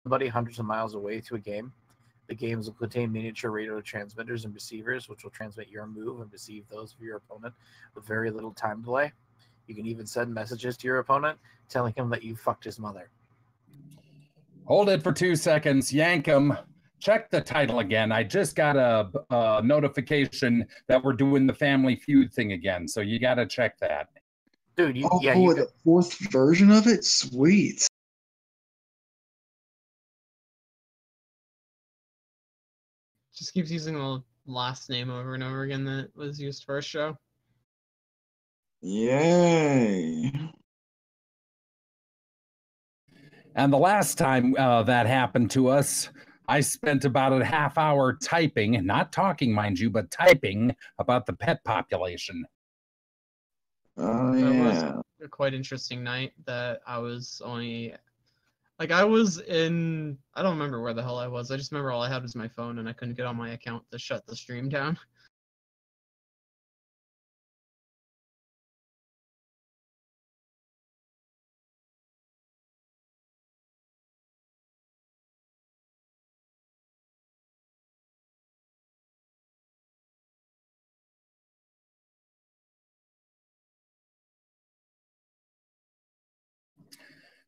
somebody hundreds of miles away to a game. The games will contain miniature radio transmitters and receivers, which will transmit your move and receive those of your opponent with very little time delay. You can even send messages to your opponent telling him that you fucked his mother. Hold it for 2 seconds. Yank him. Check the title again. I just got a notification that we're doing the Family Feud thing again, so you got to check that. Dude, the fourth version of it? Sweet. Just keeps using the last name over and over again that was used for a show. Yay. And the last time that happened to us, I spent about a half hour typing, not talking, mind you, but typing about the pet population. Oh, That yeah. was a quite interesting night that I was only... Like, I was in... I don't remember where the hell I was. I just remember all I had was my phone, and I couldn't get on my account to shut the stream down.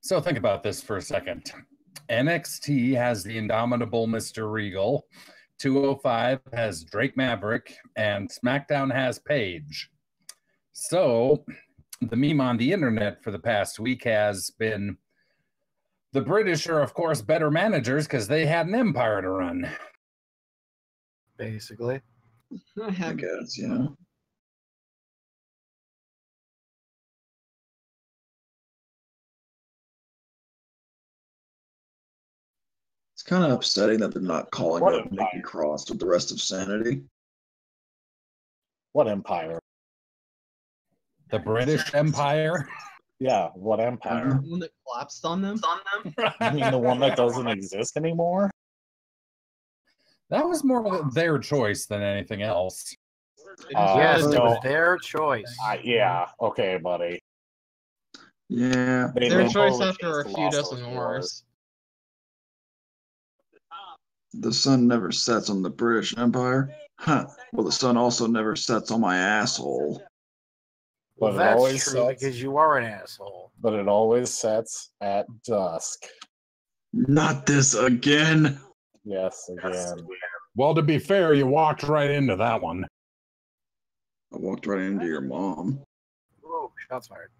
So think about this for a second. NXT has the indomitable Mr. Regal. 205 has Drake Maverick, and SmackDown has Paige. So the meme on the internet for the past week has been, the British are, of course, better managers because they had an empire to run. Basically. I guess, yeah. It's kind of upsetting that they're not calling up Nikki Cross with the rest of Sanity. What empire? The British Empire? Yeah, what empire? The one that collapsed on them? You mean the one that doesn't exist anymore? That was more their choice than anything else. Yes, it was their choice. Yeah, okay, buddy. Yeah. Their choice after a few dozen wars. The sun never sets on the British Empire. Huh. Well, the sun also never sets on my asshole. Well, that's true because you are an asshole. But it always sets at dusk. Not this again. Yes, again. Well, to be fair, you walked right into that one. I walked right into your mom. Whoa, shots fired.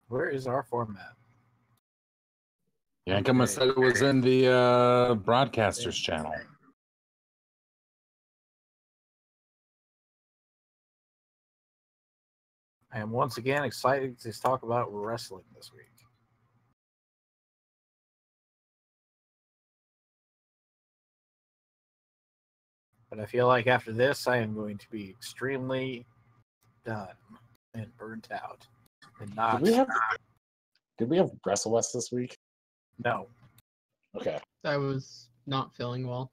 Where is our format? Yankama said it was in the broadcasters channel. I am once again excited to talk about wrestling this week. But I feel like after this, I am going to be extremely done and burnt out. And not. Did we have Wrestle West this week? No. Okay. I was not feeling well.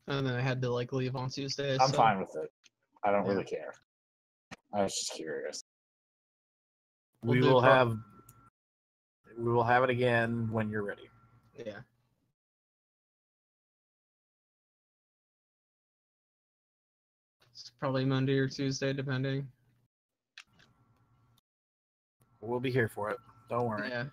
And then I had to leave on Tuesday. I'm fine with it. I don't really care. I was just curious. We will have it again when you're ready. Yeah. It's probably Monday or Tuesday, depending. We'll be here for it. Don't worry. Yeah.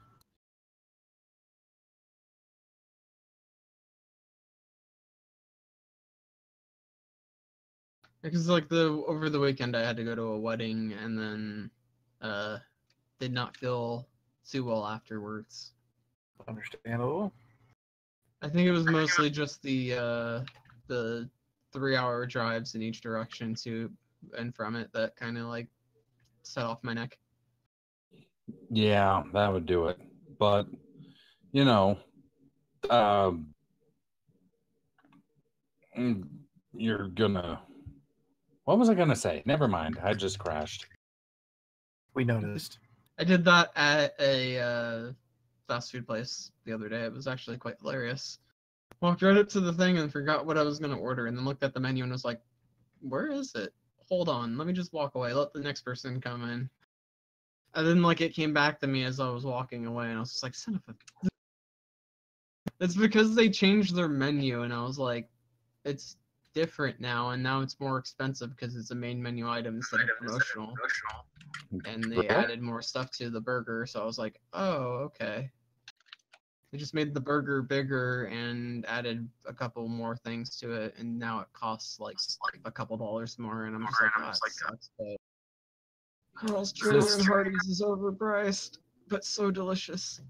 Because over the weekend I had to go to a wedding and then did not feel too well afterwards. Understandable. I think it was mostly just the 3-hour drives in each direction to and from it that kind of set off my neck. Yeah, that would do it. But you're gonna... What was I gonna say? Never mind. I just crashed. We noticed. I did that at a fast food place the other day. It was actually quite hilarious. Walked right up to the thing and forgot what I was gonna order, and then looked at the menu and was like, "Where is it? hold on, let me just walk away. Let the next person come in. And then like it came back to me as I was walking away, and I was just like, son of a. It's because they changed their menu, and I was like, it's different now, and now it's more expensive because it's a main menu item instead of promotional. And they added more stuff to the burger, so I was like, oh, okay. They just made the burger bigger and added a couple more things to it, and now it costs like a couple dollars more, and I'm just like, oh, that sucks. But Carl's Jr. and Hardee's is overpriced, but so delicious.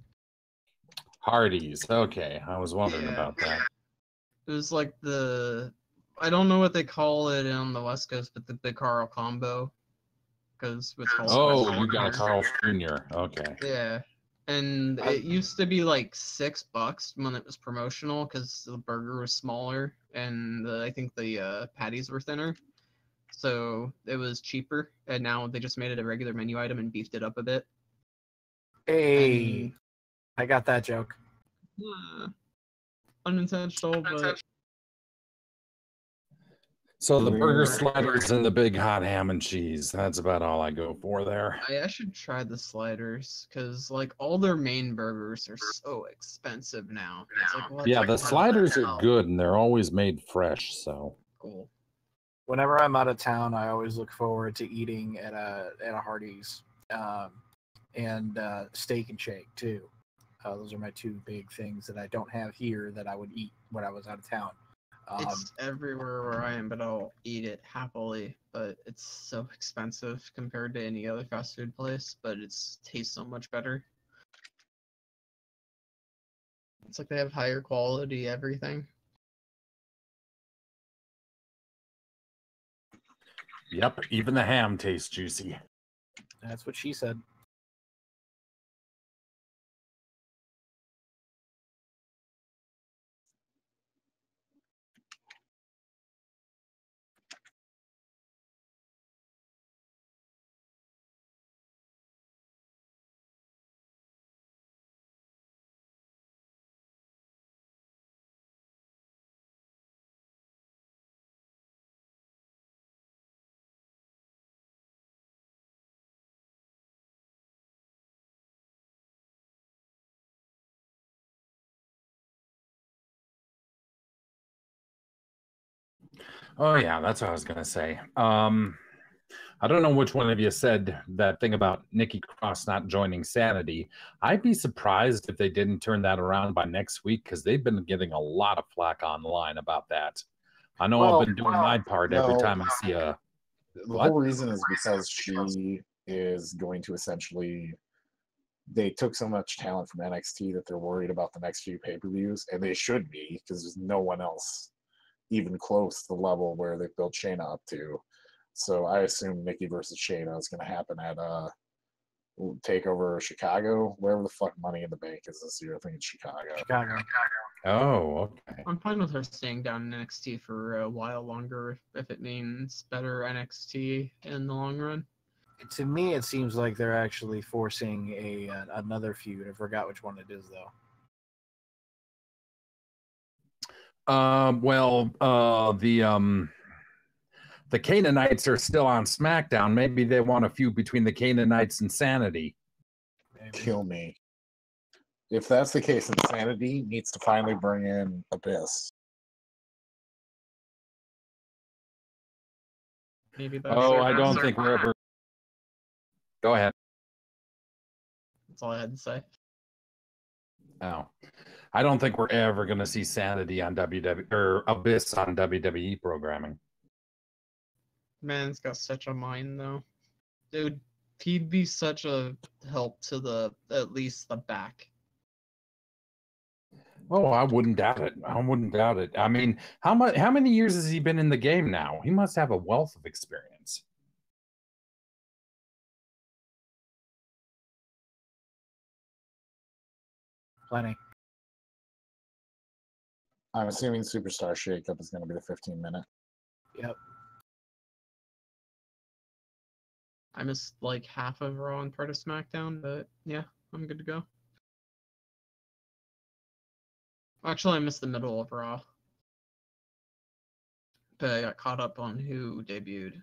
Hardee's. Okay, I was wondering about that. It was like I don't know what they call it on the West Coast, but the Carl combo. Because with Oh, you got a Carl's Jr. Okay. Yeah. And it used to be like $6 when it was promotional because the burger was smaller and I think the patties were thinner. So it was cheaper. And now they just made it a regular menu item and beefed it up a bit. Hey, I got that joke. Unintentional, but. So the burger sliders and the big hot ham and cheese. That's about all I go for there. I should try the sliders because like all their main burgers are so expensive now. It's like, what Yeah, the sliders are good and they're always made fresh. So cool. Whenever I'm out of town, I always look forward to eating at a Hardee's and Steak and Shake too. Those are my two big things that I don't have here that I would eat when I was out of town. It's everywhere where I am, but I'll eat it happily. But it's so expensive compared to any other fast food place, but it tastes so much better. It's like they have higher quality everything. Yep, even the ham tastes juicy. That's what she said. Oh yeah, that's what I was gonna say. I don't know which one of you said that thing about Nikki Cross not joining Sanity. I'd be surprised if they didn't turn that around by next week because they've been getting a lot of flack online about that. I know I've been doing my part every time I see a. The whole reason is because she is going to essentially. They took so much talent from NXT that they're worried about the next few pay-per-views, and they should be because there's no one else even close to the level where they built Shayna up to. So I assume Nikki versus Shayna is going to happen at TakeOver Chicago, wherever the fuck Money in the Bank is this year. I think it's Chicago. Oh, okay. I'm fine with her staying down in NXT for a while longer if it means better NXT in the long run. To me, it seems like they're actually forcing another feud. I forgot which one it is, though. The Canaanites are still on SmackDown. Maybe they want a feud between the Canaanites and Sanity. Maybe. Kill me. If that's the case, Insanity needs to finally bring in Abyss. Maybe that's I don't think we're ever. Go ahead. That's all I had to say. Oh, I don't think we're ever going to see Sanity on WWE or Abyss on WWE programming. Man's got such a mind, though. Dude, he'd be such a help to at least the back. Oh, I wouldn't doubt it. I wouldn't doubt it. I mean, how many years has he been in the game now? He must have a wealth of experience. Plenty. I'm assuming Superstar Shakeup is going to be the 15-minute. Yep. I missed like half of Raw and part of SmackDown, but yeah, I'm good to go. Actually, I missed the middle of Raw. But I got caught up on who debuted.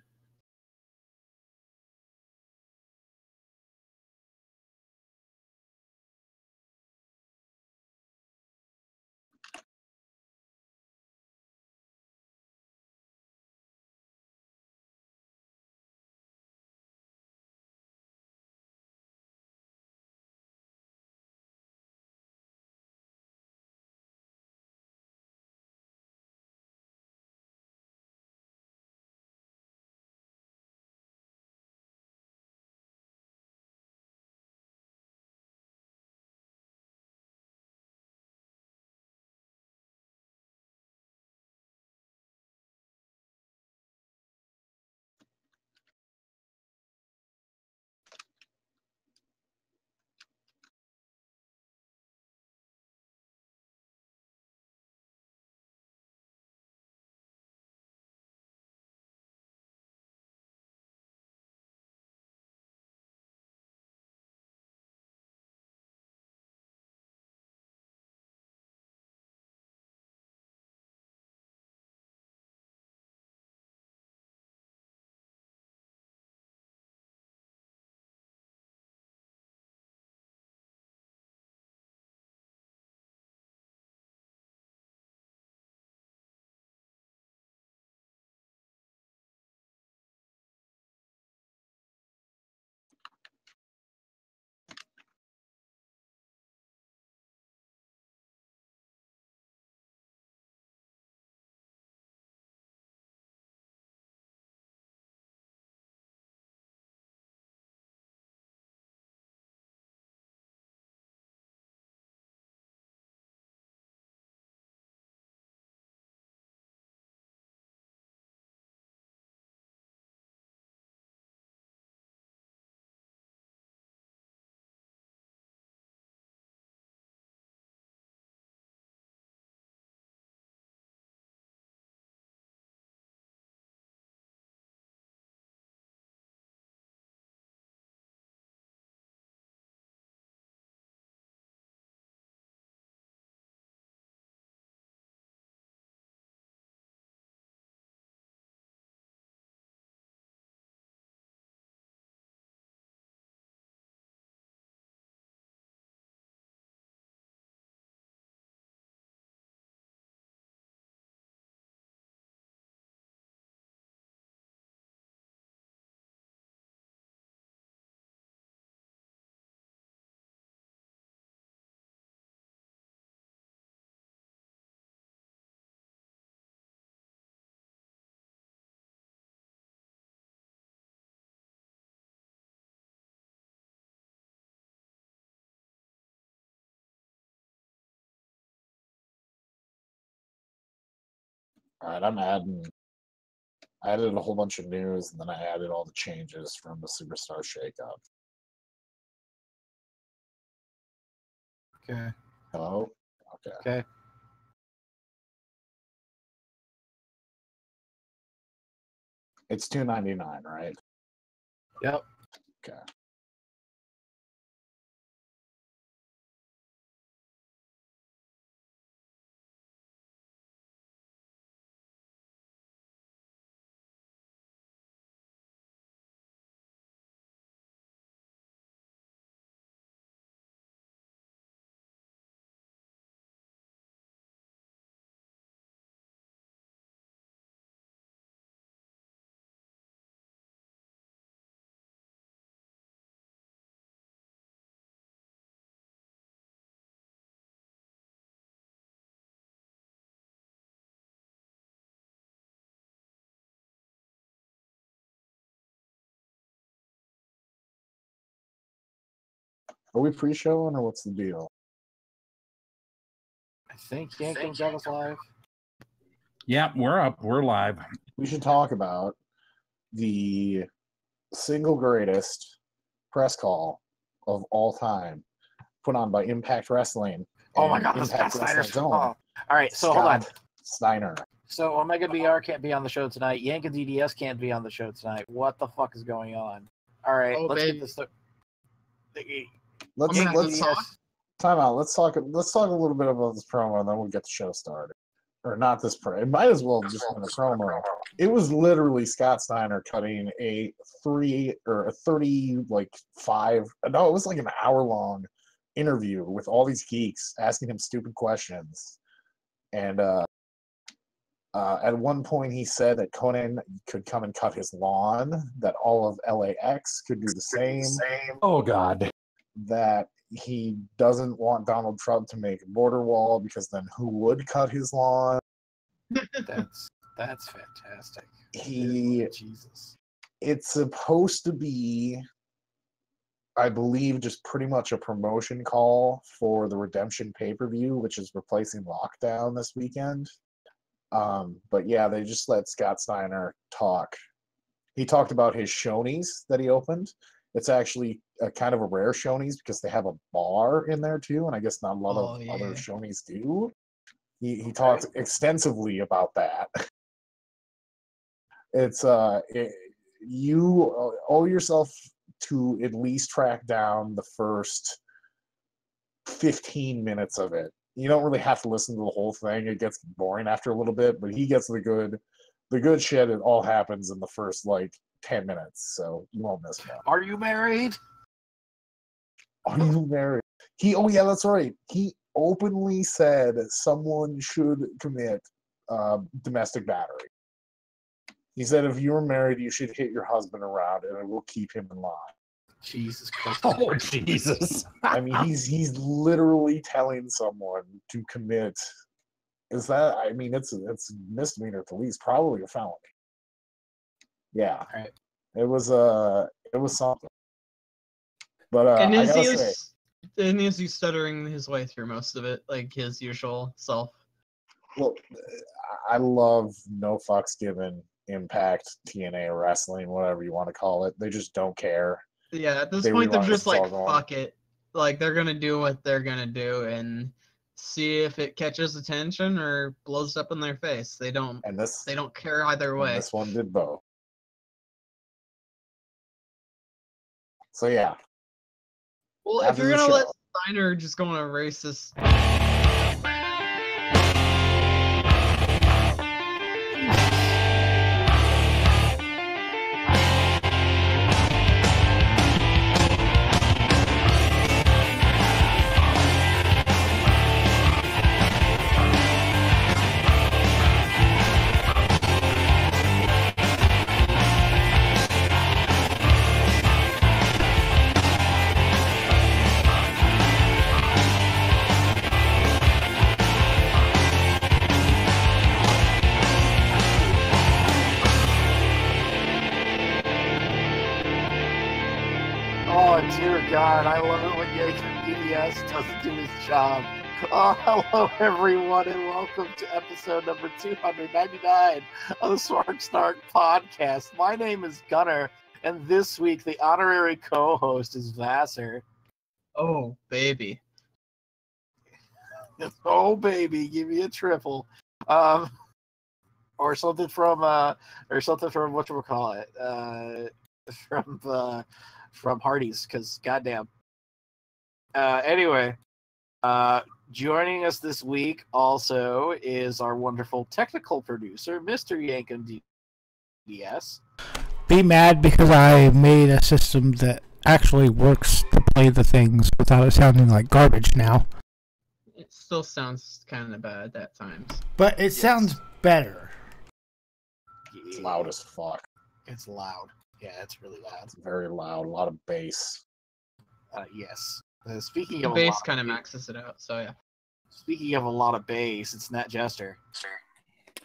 All right, I'm adding. I added a whole bunch of news, and then I added all the changes from the Superstar Shakeup. Okay. Hello? Okay. Okay. It's $2.99, right? Yep. Okay. Are we pre-showing or what's the deal? I think Yankin got us live. Yeah, we're up. We're live. We should talk about the single greatest press call of all time put on by Impact Wrestling. Oh my and God, the Scott Impact Snyder's Wrestling's own All right, so hold on. Scott Steiner. So Omega BR can't be on the show tonight. Yank and DDS can't be on the show tonight. What the fuck is going on? All right, Oh, let's baby. get this. Let's I mean, let's talk. time out. Let's talk a little bit about this promo, and then we'll get the show started. Or not this promo. It might as well just been a promo. It was literally Scott Steiner cutting a 30 no, it was like an hour-long interview with all these geeks asking him stupid questions. And at one point he said that Conan could come and cut his lawn, that all of LAX could do the same. Oh, God. That he doesn't want Donald Trump to make a border wall because then who would cut his lawn? That's fantastic. Jesus. It's supposed to be, I believe, just pretty much a promotion call for the Redemption pay-per-view, which is replacing Lockdown this weekend. But yeah, they just let Scott Steiner talk. He talked about his Shoney's that he opened. It's actually kind of a rare Shoney's because they have a bar in there too, and I guess not a lot of other Shoney's do. He talked extensively about that. It's you owe yourself to at least track down the first 15 minutes of it. You don't really have to listen to the whole thing. It gets boring after a little bit, but he gets the good shit. It all happens in the first 10 minutes, so you won't miss that. Are you married? Are you married? Oh yeah, that's right. He openly said someone should commit domestic battery. He said if you were married, you should hit your husband around, and it will keep him in line. Jesus Christ! Oh, Jesus! I mean, he's literally telling someone to commit. Is that? I mean, it's misdemeanor at the least, probably a felony. Yeah, right. It was something. But And I gotta say, is he stuttering his way through most of it, like his usual self? well, I love no fucks given. Impact, TNA wrestling, whatever you want to call it. They just don't care. Yeah, at this They point, they're realize just it's all like, going. fuck it. Like, they're gonna do what they're gonna do and see if it catches attention or blows up in their face. They don't care either way. This one did both. So yeah. Well, After if you're the gonna let show. Steiner just go on a racist. Oh dear God, I love it when Yank DDS doesn't do his job. Hello, everyone, and welcome to episode number 299 of the Smark Snark podcast. My name is Gunnar, and this week the honorary co-host is Vassar. Oh, baby. Oh, baby, give me a triple. Or something from whatchamacallit, from Hardee's, because goddamn. Anyway, joining us this week also is our wonderful technical producer, Mr. Yankum DS. Be mad because I made a system that actually works to play the things without it sounding like garbage now. It still sounds kind of bad at times. But it sounds better. It's loud as fuck. It's loud. Yeah, it's really loud. It's very loud. A lot of bass. Yes. Speaking The of bass kind of maxes it out, so yeah. Speaking of a lot of bass, it's Nat Jester.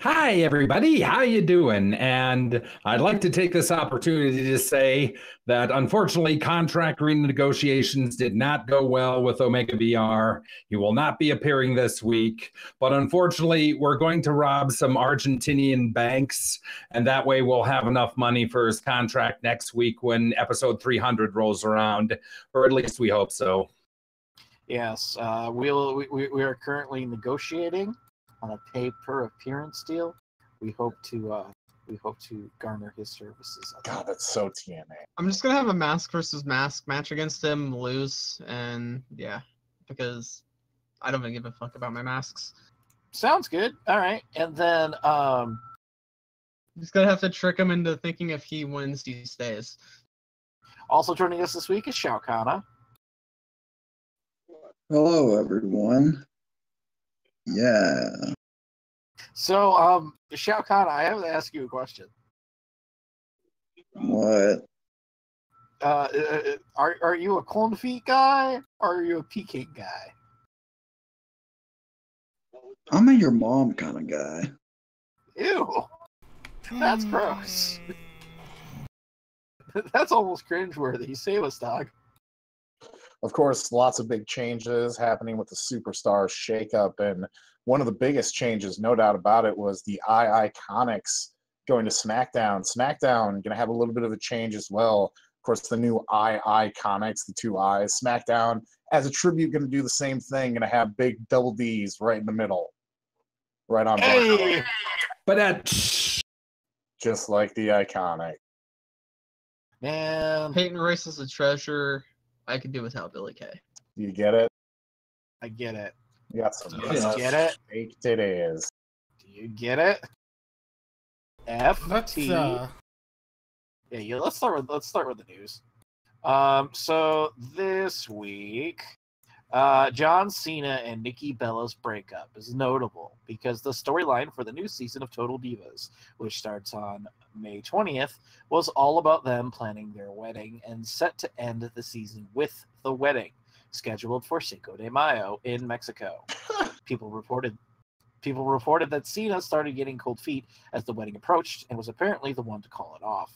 Hi, everybody. How you doing? And I'd like to take this opportunity to say that, unfortunately, contract renegotiations did not go well with Omega VR. He will not be appearing this week. But unfortunately, we're going to rob some Argentinian banks, and that way we'll have enough money for his contract next week when episode 300 rolls around, or at least we hope so. Yes, we are currently negotiating on a pay-per-appearance deal. We hope to garner his services. God, that's so TNA. I'm just gonna have a mask versus mask match against him, lose, and yeah, because I don't even give a fuck about my masks. Sounds good. All right, and then Just gonna have to trick him into thinking if he wins, he stays. also joining us this week is Shao Kahn. Hello, everyone. Yeah. So, Shao Kahn, I have to ask you a question. What? Are you a Clone Feet guy or are you a Peking guy? I'm a your mom kind of guy. Ew, that's gross. That's almost cringeworthy. Save us, dog. Of course, lots of big changes happening with the Superstars shakeup, and one of the biggest changes, no doubt about it, was the Iconics going to SmackDown. SmackDown going to have a little bit of a change as well. Of course, the new Iconics, the two eyes. SmackDown, as a tribute, going to do the same thing, going to have big double Ds right in the middle, right on. Hey, But that just like the Iconic. man, Peyton Royce is a treasure. I could do without Billy Kay. You get it? I get it. You got some. Do you get it? Baked it is. Do you get it? Let's, Yeah, let's start with the news. So this week, John Cena and Nikki Bella's breakup is notable because the storyline for the new season of Total Divas, which starts on May 20th, was all about them planning their wedding and set to end the season with the wedding, scheduled for Cinco de Mayo in Mexico. People reported that Cena started getting cold feet as the wedding approached and was apparently the one to call it off.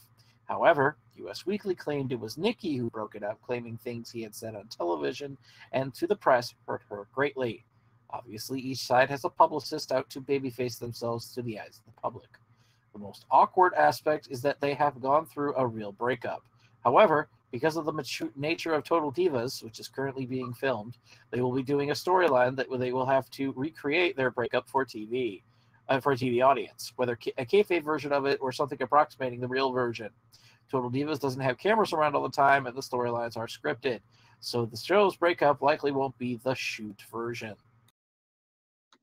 However, US Weekly claimed it was Nikki who broke it up, claiming things he had said on television and to the press hurt her greatly. Obviously, each side has a publicist out to babyface themselves to the eyes of the public. The most awkward aspect is that they have gone through a real breakup. However, because of the mature nature of Total Divas, which is currently being filmed, they will be doing a storyline that they will have to recreate their breakup for TV audience, whether a kayfabe version of it or something approximating the real version. Total Divas doesn't have cameras around all the time, and the storylines are scripted, so the show's breakup likely won't be the shoot version.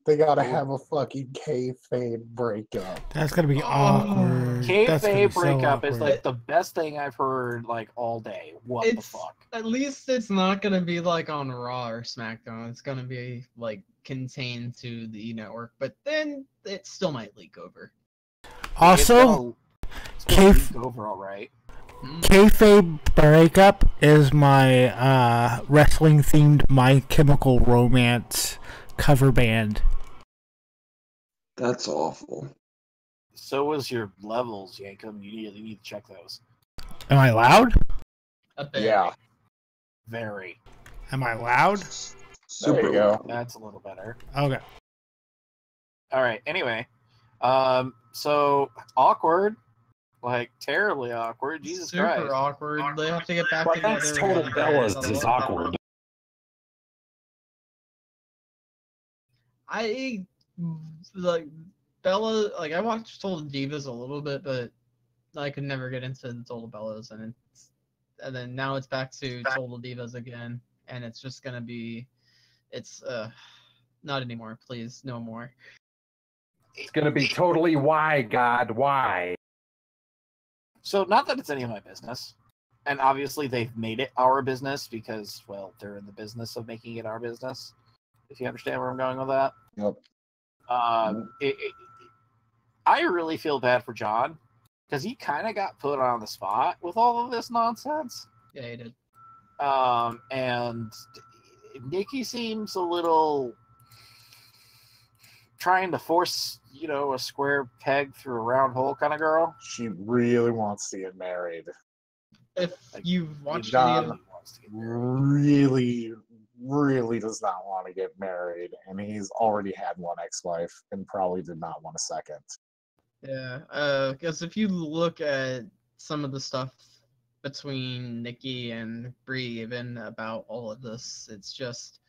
They gotta have a fucking kayfabe breakup. That's gonna be awkward. That's gonna Kayfabe be so breakup is awkward. like the best thing I've heard like all day. What the fuck? At least it's not gonna be like on Raw or SmackDown. It's gonna be like contained to the network, but then it still might leak over. Also, it's gonna Kayf- leak over all right. Kayfabe Breakup is my wrestling-themed My Chemical Romance cover band. That's awful. So was your levels, Yankum. You need to check those. Am I loud? A bit. Yeah. Very. Am I loud? Super. There you go. That's a little better. Okay. All right. Anyway, so awkward, like terribly awkward. Jesus Super Christ. awkward. They have to get back But together. that's total again. Bellas is awkward. I like Bella. Like I watched Total Divas a little bit, but I could never get into the Total Bellas, and then now it's back to Total Divas again, and it's just gonna be, it's not anymore. Please, no more. It's going to be totally why, God, why? So not that it's any of my business, and obviously they've made it our business because, well, they're in the business of making it our business. If you understand where I'm going with that. Yep. I really feel bad for John because he kind of got put on the spot with all of this nonsense. Yeah, he did. And Nikki seems a little trying to force, a square peg through a round hole kind of girl. She really wants to get married. If you've watched John really, really does not want to get married, and he's already had one ex-wife and probably did not want a second. Yeah, because if you look at some of the stuff between Nikki and Brie, even about all of this, it's just,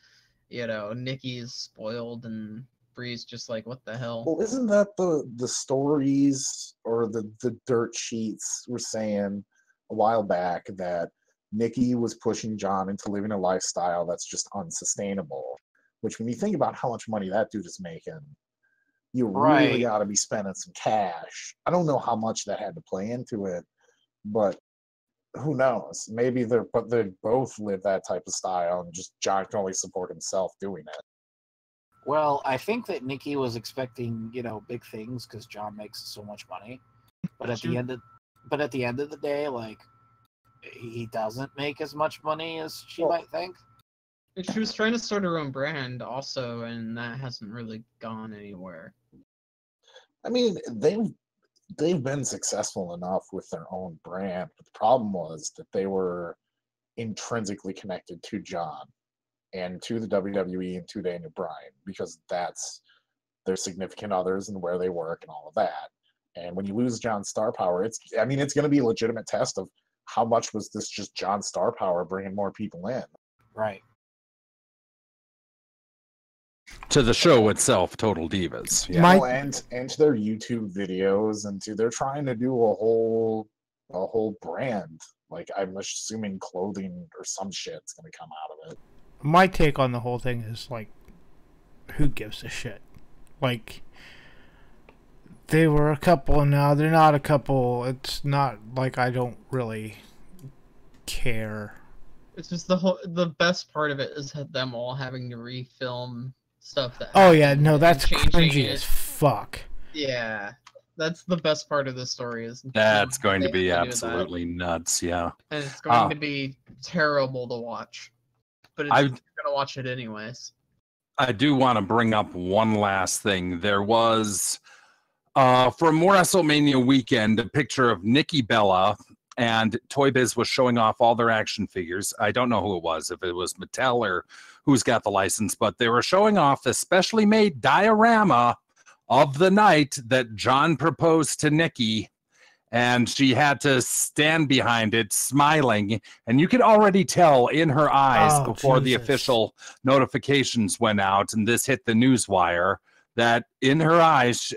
Nikki's spoiled and Brie's just like, what the hell? Well, isn't that the stories or the dirt sheets were saying a while back that Nikki was pushing John into living a lifestyle that's just unsustainable? Which, when you think about how much money that dude is making, you really got to be spending some cash. I don't know how much that had to play into it, but who knows? Maybe they both live that type of style, and just John can only support himself doing it. Well, I think that Nikki was expecting, big things because John makes so much money. But at the end of the day, like, he doesn't make as much money as she might think. She was trying to start her own brand also, and that hasn't really gone anywhere. I mean, they've been successful enough with their own brand, but the problem was that they were intrinsically connected to John and to the WWE and to Daniel Bryan, because that's their significant others and where they work and all of that. And when you lose John's star power, it's going to be a legitimate test of how much was this just John's star power bringing more people in. Right. To the show itself, Total Divas. Yeah. And to their YouTube videos, and they're trying to do a whole brand. Like, I'm assuming clothing or some shit's going to come out of it. My take on the whole thing is, like, who gives a shit? Like, they were a couple and now they're not a couple. It's not like I don't really care. It's just the best part of it is them all having to refilm stuff that. Oh yeah, no, that's cringy as fuck. Yeah, that's the best part of the story. That's going to be absolutely nuts. Yeah, and it's going to be terrible to watch. But you're gonna watch it anyways. I do want to bring up one last thing. There was, from WrestleMania weekend, a picture of Nikki Bella, and Toy Biz was showing off all their action figures. I don't know who it was, if it was Mattel or who's got the license, but they were showing off a specially made diorama of the night that John proposed to Nikki. And she had to stand behind it smiling, and you could already tell in her eyes before the official notifications went out and this hit the newswire that in her eyes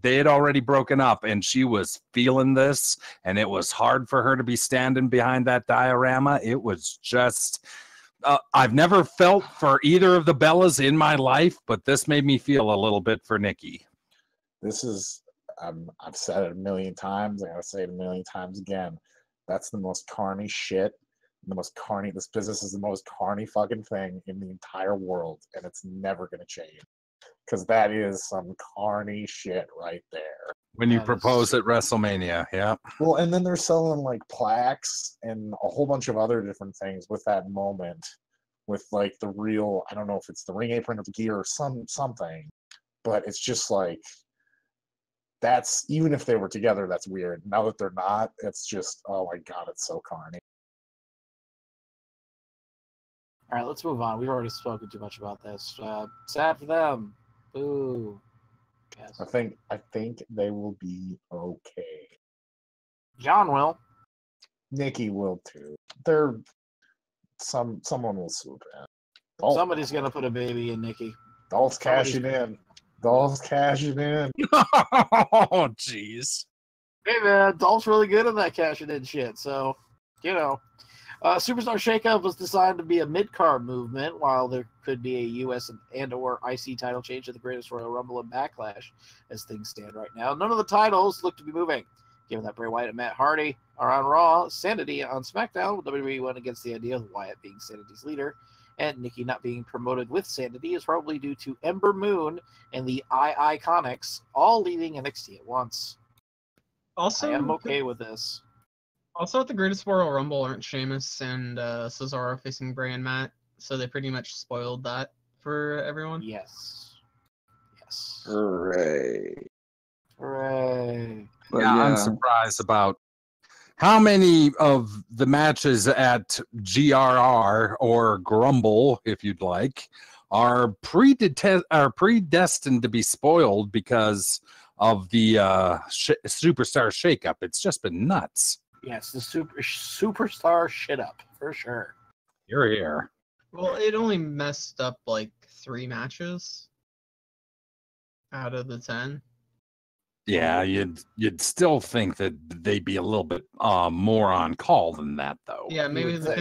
they had already broken up, and she was feeling this, and it was hard for her to be standing behind that diorama. It was just I've never felt for either of the Bellas in my life, but this made me feel a little bit for Nikki. This is I've said it a million times. I'm going to say it a million times again. That's the most carny shit. This business is the most carny fucking thing in the entire world, and it's never going to change. Because that is some carny shit right there. When you propose at WrestleMania, yeah. Well, and then they're selling like plaques and a whole bunch of other different things with that moment, with like the real, I don't know if it's the ring apron or the gear or something, but it's just like, that's, even if they were together, that's weird. Now that they're not, it's just, oh my god, it's so carny. All right, let's move on. We've already spoken too much about this. Sad for them. Boo. Yes. I think they will be okay. John will. Nikki will too. Someone will swoop in. Somebody's gonna put a baby in Nikki. Dolph's cashing in. Dolph's cashing in. Oh, jeez. Hey man, Dolph's really good at that cashing in shit. So, you know, Superstar Shakeup was designed to be a mid-card movement, while there could be a U.S. and/or IC title change at the Greatest Royal Rumble and Backlash. As things stand right now, none of the titles look to be moving. Given that Bray Wyatt and Matt Hardy are on Raw, Sanity on SmackDown, WWE went against the idea of Wyatt being Sanity's leader, and Nikki not being promoted with Sanity is probably due to Ember Moon and the Iconics all leaving NXT at once. Also, I am okay with this. Also, at the Greatest Royal Rumble, aren't Sheamus and Cesaro facing Bray and Matt? So they pretty much spoiled that for everyone. Yes. Yes. Hooray. Hooray. But Yeah, I'm surprised about how many of the matches at GRR or Grumble, if you'd like, are predestined to be spoiled because of the superstar shakeup. It's just been nuts. Yes, the superstar shit up for sure. You're here. Well, it only messed up like 3 matches out of the 10. Yeah, you'd still think that they'd be a little bit more on call than that, though. Yeah, maybe would they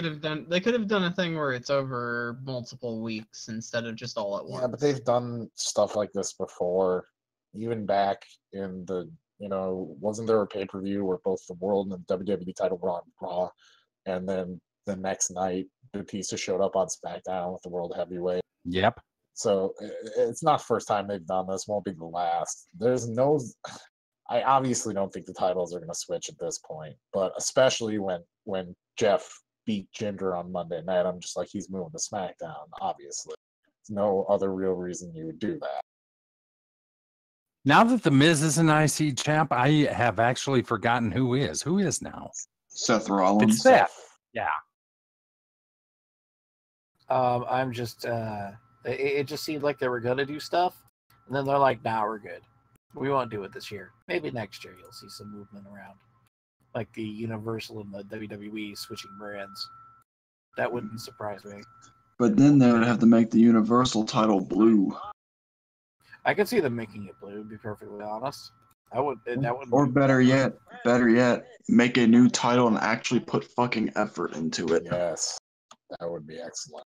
could have done a thing where it's over multiple weeks instead of just all at once. Yeah, but they've done stuff like this before. Even back in the, wasn't there a pay-per-view where both the world and the WWE title were on Raw, and then the next night Batista showed up on SmackDown with the World Heavyweight? Yep. So it's not the first time they've done this. Won't be the last. I obviously don't think the titles are going to switch at this point, but especially when Jeff beat Jinder on Monday night, I'm just like, he's moving to SmackDown. Obviously, there's no other real reason you would do that. Now that the Miz is an IC champ, I have actually forgotten who is. Who is now? Seth Rollins. It's Seth. Yeah. I'm just it just seemed like they were gonna do stuff, and then they're like, nah, we're good. We won't do it this year. Maybe next year you'll see some movement around. Like the Universal and the WWE switching brands. That wouldn't surprise me. But then they would have to make the Universal title blue. I could see them making it blue, to be perfectly honest. That would Or better yet, make a new title and actually put fucking effort into it. Yes, that would be excellent.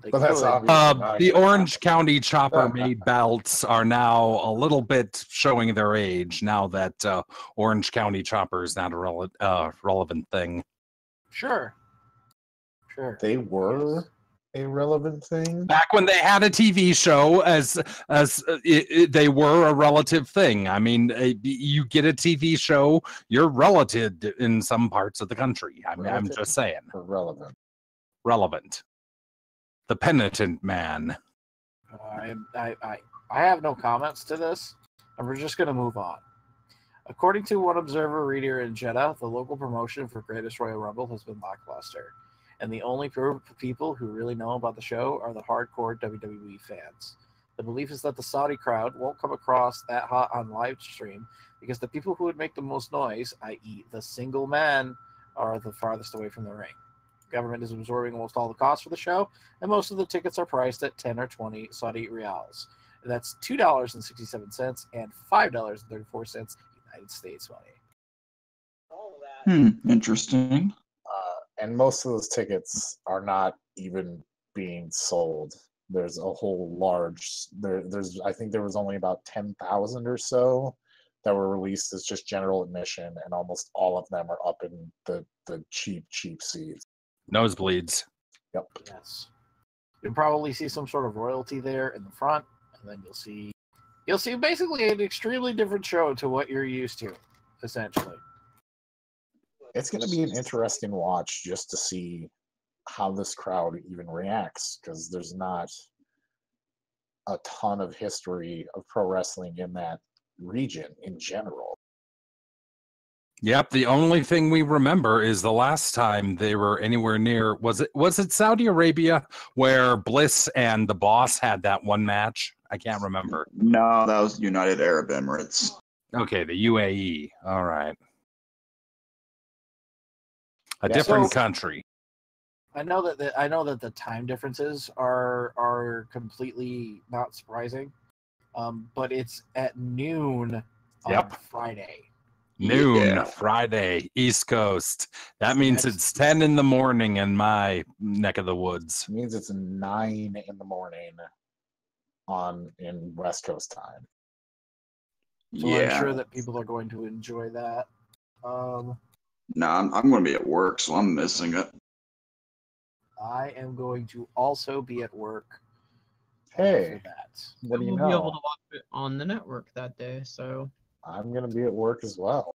they But that's could. obviously not The gonna Orange happen. County Chopper made belts are now a little bit showing their age now that Orange County Chopper is not a relevant thing. Sure. They were a relevant thing. Back when they had a TV show, they were a relative thing. I mean, you get a TV show, you're relative in some parts of the country. I mean, I'm just saying. Relevant. Relevant. The Penitent Man. I have no comments to this, and we're just going to move on. According to one observer reader in Jeddah, the local promotion for Greatest Royal Rumble has been lackluster, and the only group of people who really know about the show are the hardcore WWE fans. The belief is that the Saudi crowd won't come across that hot on live stream because the people who would make the most noise, i.e. the single men, are the farthest away from the ring. The government is absorbing almost all the costs for the show, and most of the tickets are priced at 10 or 20 Saudi Riyals. That's $2.67 and $5.34 United States money. Interesting. And most of those tickets are not even being sold. There's a whole large. I think there was only about 10,000 or so that were released as just general admission, and almost all of them are up in the cheap seats. Nosebleeds. Yep. Yes. You'll probably see some sort of royalty there in the front, and then you'll see basically an extremely different show to what you're used to, essentially. It's going to be an interesting watch just to see how this crowd even reacts, because there's not a ton of history of pro wrestling in that region in general. Yep, the only thing we remember is the last time they were anywhere near was it Saudi Arabia where Bliss and the Boss had that one match? I can't remember. No, that was United Arab Emirates. Okay, the UAE. All right. A Yeah, different so- country. I know that the time differences are completely not surprising, but it's at noon on Yep. Friday. Noon, Yeah. Friday, East Coast. That means Next- it's 10 in the morning in my neck of the woods. It means it's 9 in the morning in West Coast time. So Yeah. I'm sure that people are going to enjoy that. No, I'm going to be at work, so I'm missing it. I am going to also be at work Hey, for that. what do you We'll be able know? to watch it on the network that day. So I'm gonna be at work as well.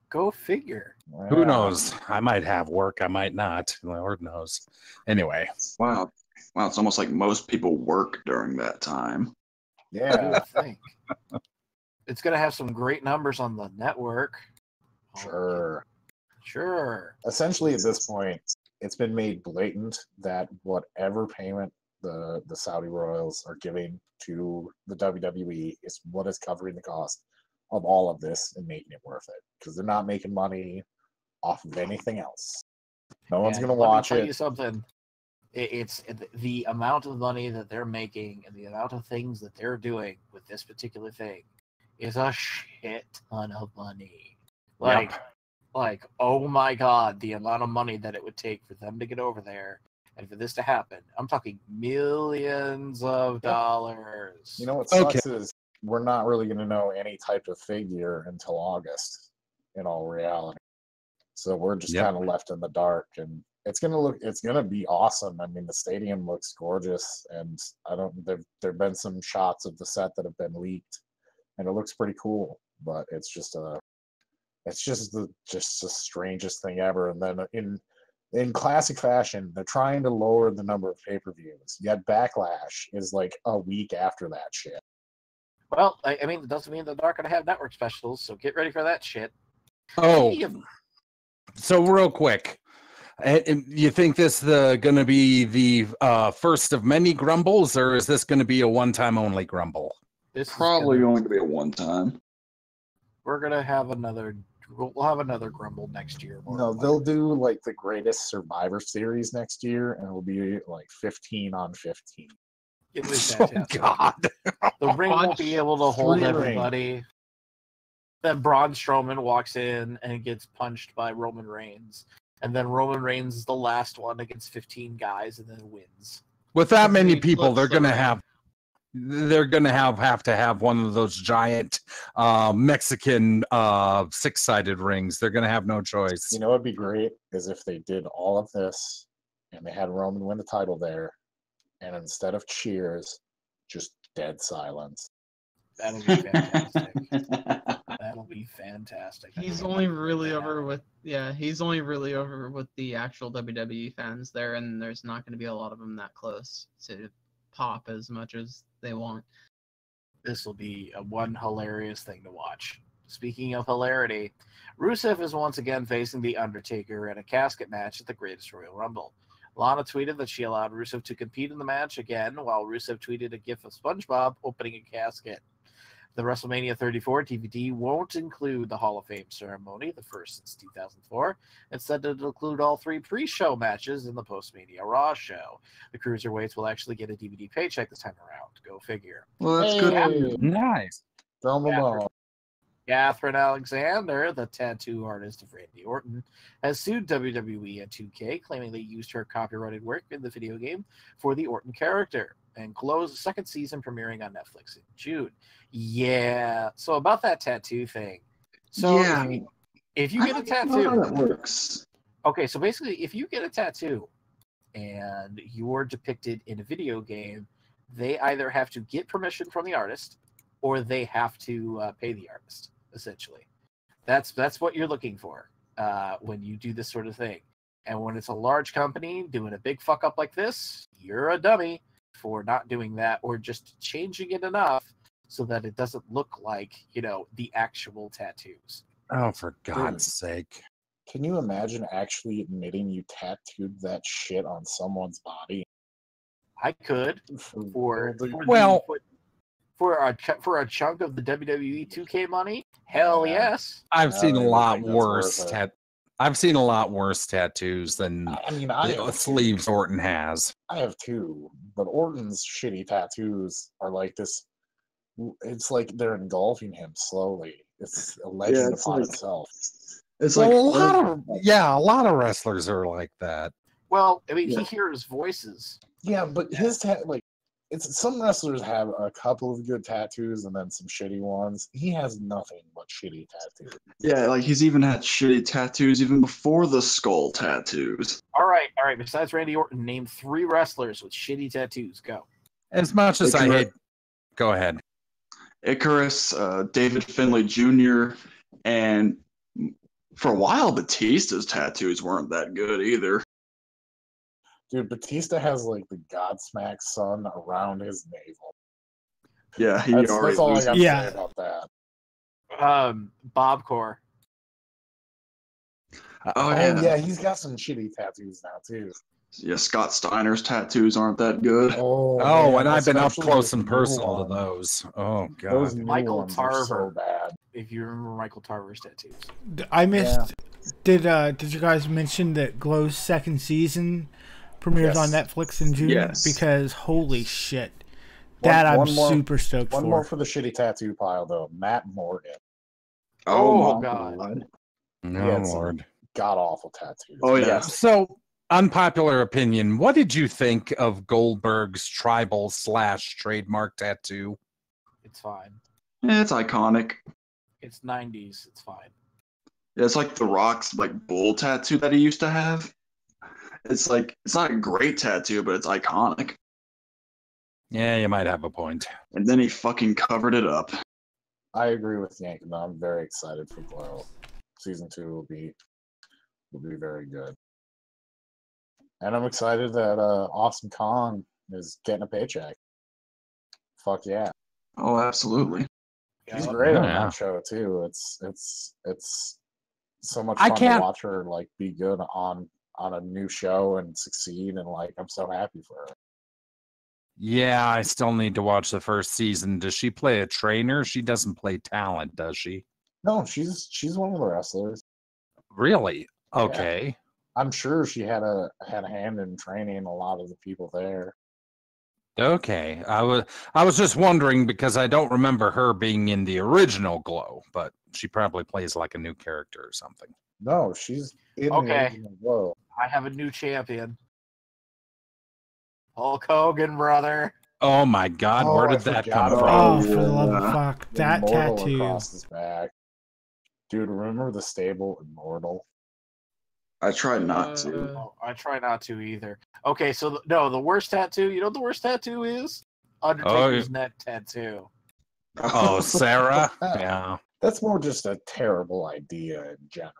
Go figure. Who Yeah. knows? I might have work, I might not. Lord knows. Anyway, Wow. Wow, it's almost like most people work during that time. You Yeah, would think. It's going to have some great numbers on the network. sure. Sure. Essentially, at this point, it's been made blatant that whatever payment the Saudi royals are giving to the WWE is what is covering the cost of all of this and making it worth it. Because they're not making money off of anything else. No one's And gonna let me watch tell it. you something. It's the amount of money that they're making and the amount of things that they're doing with this particular thing is a shit ton of money. Like, oh my God, the amount of money that it would take for them to get over there and for this to happen. I'm talking millions of dollars. You know what Okay. sucks is we're not really gonna know any type of figure until August, in all reality. So we're just Yep. kind of left in the dark, and it's gonna be awesome. I mean, the stadium looks gorgeous, and there've been some shots of the set that have been leaked, and it looks pretty cool. But it's just the strangest thing ever. And then in classic fashion, they're trying to lower the number of pay-per-views. Yet Backlash is like a week after that shit. Well, I mean, it doesn't mean they're not going to have network specials, so get ready for that shit. Oh, Speaking of- so real quick, you think this going to be the first of many grumbles, or is this going to be a one-time only grumble? this is Probably gonna- going to be a one-time. we're going to have another. We'll have another grumble next year. more No, than they'll likely. do like the greatest Survivor Series next year, and it'll be like 15 on 15. It was Oh fantastic. God! The ring won't be able to hold Three everybody. Then Braun Strowman walks in and gets punched by Roman Reigns. And then Roman Reigns is the last one against 15 guys and then wins. With that And then many he people, flips they're the going to ring. have to have one of those giant Mexican six-sided rings. They're going to have no choice. You know what'd be great is if they did all of this and they had Roman win the title there, and instead of cheers, just dead silence. That'll be fantastic. That'll be fantastic. he's only really over with the actual WWE fans there, and there's not going to be a lot of them that close to pop as much as they want. This will be one hilarious thing to watch. Speaking of hilarity, Rusev is once again facing The Undertaker in a casket match at the Greatest Royal Rumble. Lana tweeted that she allowed Rusev to compete in the match again, while Rusev tweeted a gif of SpongeBob opening a casket. The WrestleMania 34 DVD won't include the Hall of Fame ceremony, the first since 2004. Instead, it'll include all 3 pre-show matches in the post-Mania Raw show. The Cruiserweights will actually get a DVD paycheck this time around. Go figure. Well, that's good. Hey, Nice. throw 'em a bone. Catherine Alexander, the tattoo artist of Randy Orton, has sued WWE and 2K, claiming they used her copyrighted work in the video game for the Orton character, and closed the second season premiering on Netflix in June. Yeah, so about that tattoo thing. So Yeah. if you get a I don't know how tattoo, that works. okay, so basically, if you get a tattoo and you're depicted in a video game, they either have to get permission from the artist or they have to pay the artist. Essentially, that's what you're looking for when you do this sort of thing. And when it's a large company doing a big fuck up like this, you're a dummy for not doing that or just changing it enough so that it doesn't look like, the actual tattoos. Oh, for God's sake. Can you imagine actually admitting you tattooed that shit on someone's body? I could for a chunk of the WWE 2K money. Hell Yeah. yes. I've seen a really lot think that's worse worth it. I've seen a lot worse tattoos than I mean, the sleeves Orton has. I have two, but Orton's shitty tattoos are like this. It's like they're engulfing him slowly. It's a legend it's upon like- itself. It's Well, like a lot of wrestlers are like that. Well, I mean, Yeah. he hears voices. Yeah, but his it's some wrestlers have a couple of good tattoos and then some shitty ones. He has nothing but shitty tattoos. Yeah, like he's even had shitty tattoos even before the skull tattoos. All right. Besides Randy Orton, name 3 wrestlers with shitty tattoos. Go. As much as I hate... Go ahead. Icarus, David Finlay Jr., and for a while, Batista's tattoos weren't that good either. Dude, Batista has like the Godsmack sun around his navel. Yeah, he That's already all I loses. got to Yeah. say about that. Bob Core. Oh, Yeah, he's got some shitty tattoos now too. Yeah, Scott Steiner's tattoos aren't that good. Oh, Oh, man, and I've been up especially close with and the new personal to one. those. Oh, Those God. new Michael ones are so Tarver. bad. If you remember Michael Tarver's tattoos. I missed. Did you guys mention that Glow's second season premieres Yes. on Netflix in June? Yes. Because holy shit, that I'm super stoked One for. more for the shitty tattoo pile though. Matt Morgan. Oh, my God. Oh, Yeah, it's- Lord. God awful tattoos. Oh, yeah. Yes. So, unpopular opinion. What did you think of Goldberg's tribal/trademark tattoo? It's fine. Yeah, it's iconic. It's 90s. It's fine. Yeah, it's like The Rock's like bull tattoo that he used to have. It's like it's not a great tattoo, but it's iconic. Yeah, you might have a point. And then he fucking covered it up. I agree with Yank. No, I'm very excited for Glow. Season 2 will be very good. And I'm excited that Awesome Kong is getting a paycheck. Fuck yeah. Oh, absolutely. She's Yeah. great on Yeah. that show too. It's so much I fun to can't- watch her like be good on a new show and succeed, and like I'm so happy for her. Yeah, I still need to watch the first season. Does she play a trainer? She doesn't play talent, does she? No, she's one of the wrestlers. Really? Okay. I'm sure she had a hand in training a lot of the people there. Okay. I was just wondering because I don't remember her being in the original Glow, but she probably plays like a new character or something. No, she's in the Okay. original Glow. I have a new champion. Hulk Hogan, brother. Oh my God, Oh, where I did that forgot come Oh, from? for the love of yeah. fuck, that Immortal tattoo. across his back. Dude, remember the stable Immortal? I tried not to. Oh, I try not to either. Okay, so the worst tattoo. You know what the worst tattoo is? Undertaker's neck tattoo. Oh, Sarah? Yeah. That's more just a terrible idea in general.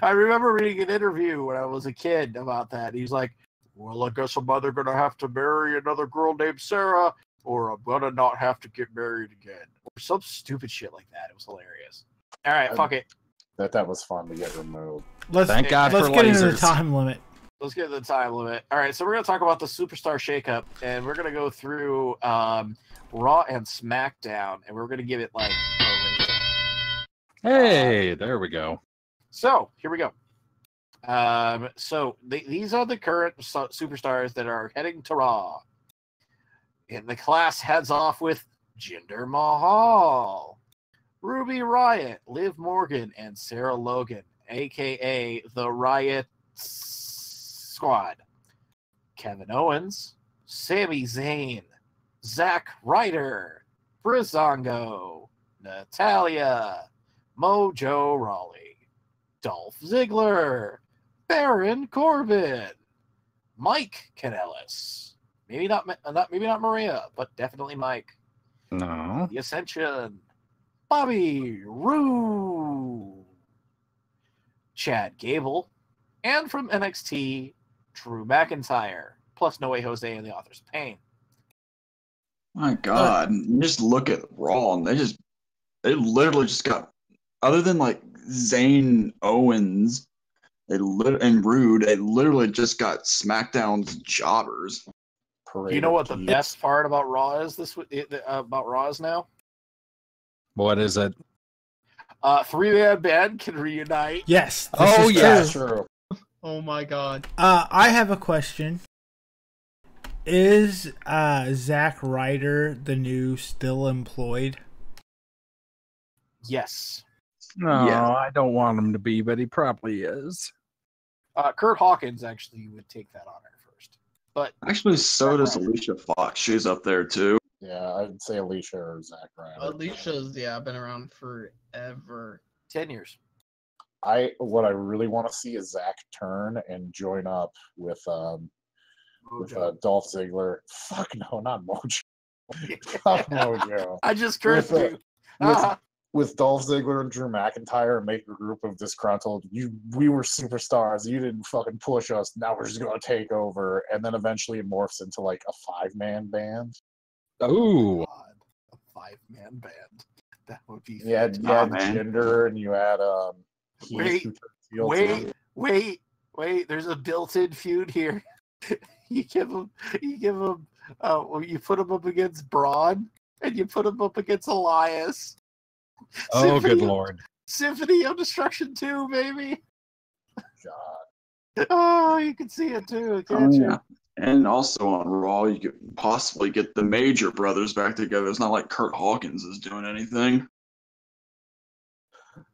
I remember reading an interview when I was a kid about that. He's like, "Well, I guess I'm either gonna have to marry another girl named Sarah, or I'm gonna not have to get married again," or some stupid shit like that. It was hilarious. All right, fuck it. That was fun to get removed. Thank God Let's for get into the lasers. time limit. Let's get to the time limit. All right, so we're gonna talk about the Superstar Shakeup, and we're gonna go through Raw and SmackDown, and we're gonna give it like a rating. Hey, there we go. So here we go. These are the current superstars that are heading to Raw. And the class heads off with Jinder Mahal, Ruby Riott, Liv Morgan, and Sarah Logan, aka the Riot Squad. Kevin Owens, Sami Zayn, Zack Ryder, Breezango, Natalya, Mojo Rawley, Dolph Ziggler, Baron Corbin, Mike Kanellis, maybe not Maria, but definitely Mike. No. The Ascension, Bobby Roode, Chad Gable, and from NXT, Drew McIntyre, plus No Way Jose and the Author's Pain. My God, you just look at Raw and they literally just got other than like Zane Owens and Rude, they literally just got SmackDown's jobbers. Parade You know of what the Geeks. best part about Raw is about Raw is now? What is it? 3-man band can reunite. Yes. This Oh, is yeah. true. True. Oh my god. I have a question. Is Zack Ryder the new still employed? Yes. No, Yeah. I don't want him to be, but he probably is. Kurt Hawkins actually would take that honor first. But Actually, so does Alicia Fox. She's up there too. Yeah, I'd say Alicia or Zack Ryder. Alicia's been around forever. 10 years. What I really want to see is Zack turn and join up with Mojo. Dolph Ziggler. Fuck no, not Mojo. Fuck Mojo. I just cursed With, you. With Dolph Ziggler and Drew McIntyre and make a group of disgruntled. We were superstars. You didn't fucking push us. Now we're just gonna take over. And then eventually it morphs into like a 5-man band. Ooh. God, a 5-man band. That would be You had man. Jinder and you had Heath, Wait, who turned heel too. wait. There's a built-in feud here. you put him up against Braun, and you put him up against Elias. Oh, good Lord. Symphony of Destruction 2, baby. God. Oh, you can see it too, Oh, can't you? yeah. And also on Raw, you could possibly get the Major Brothers back together. It's not like Kurt Hawkins is doing anything.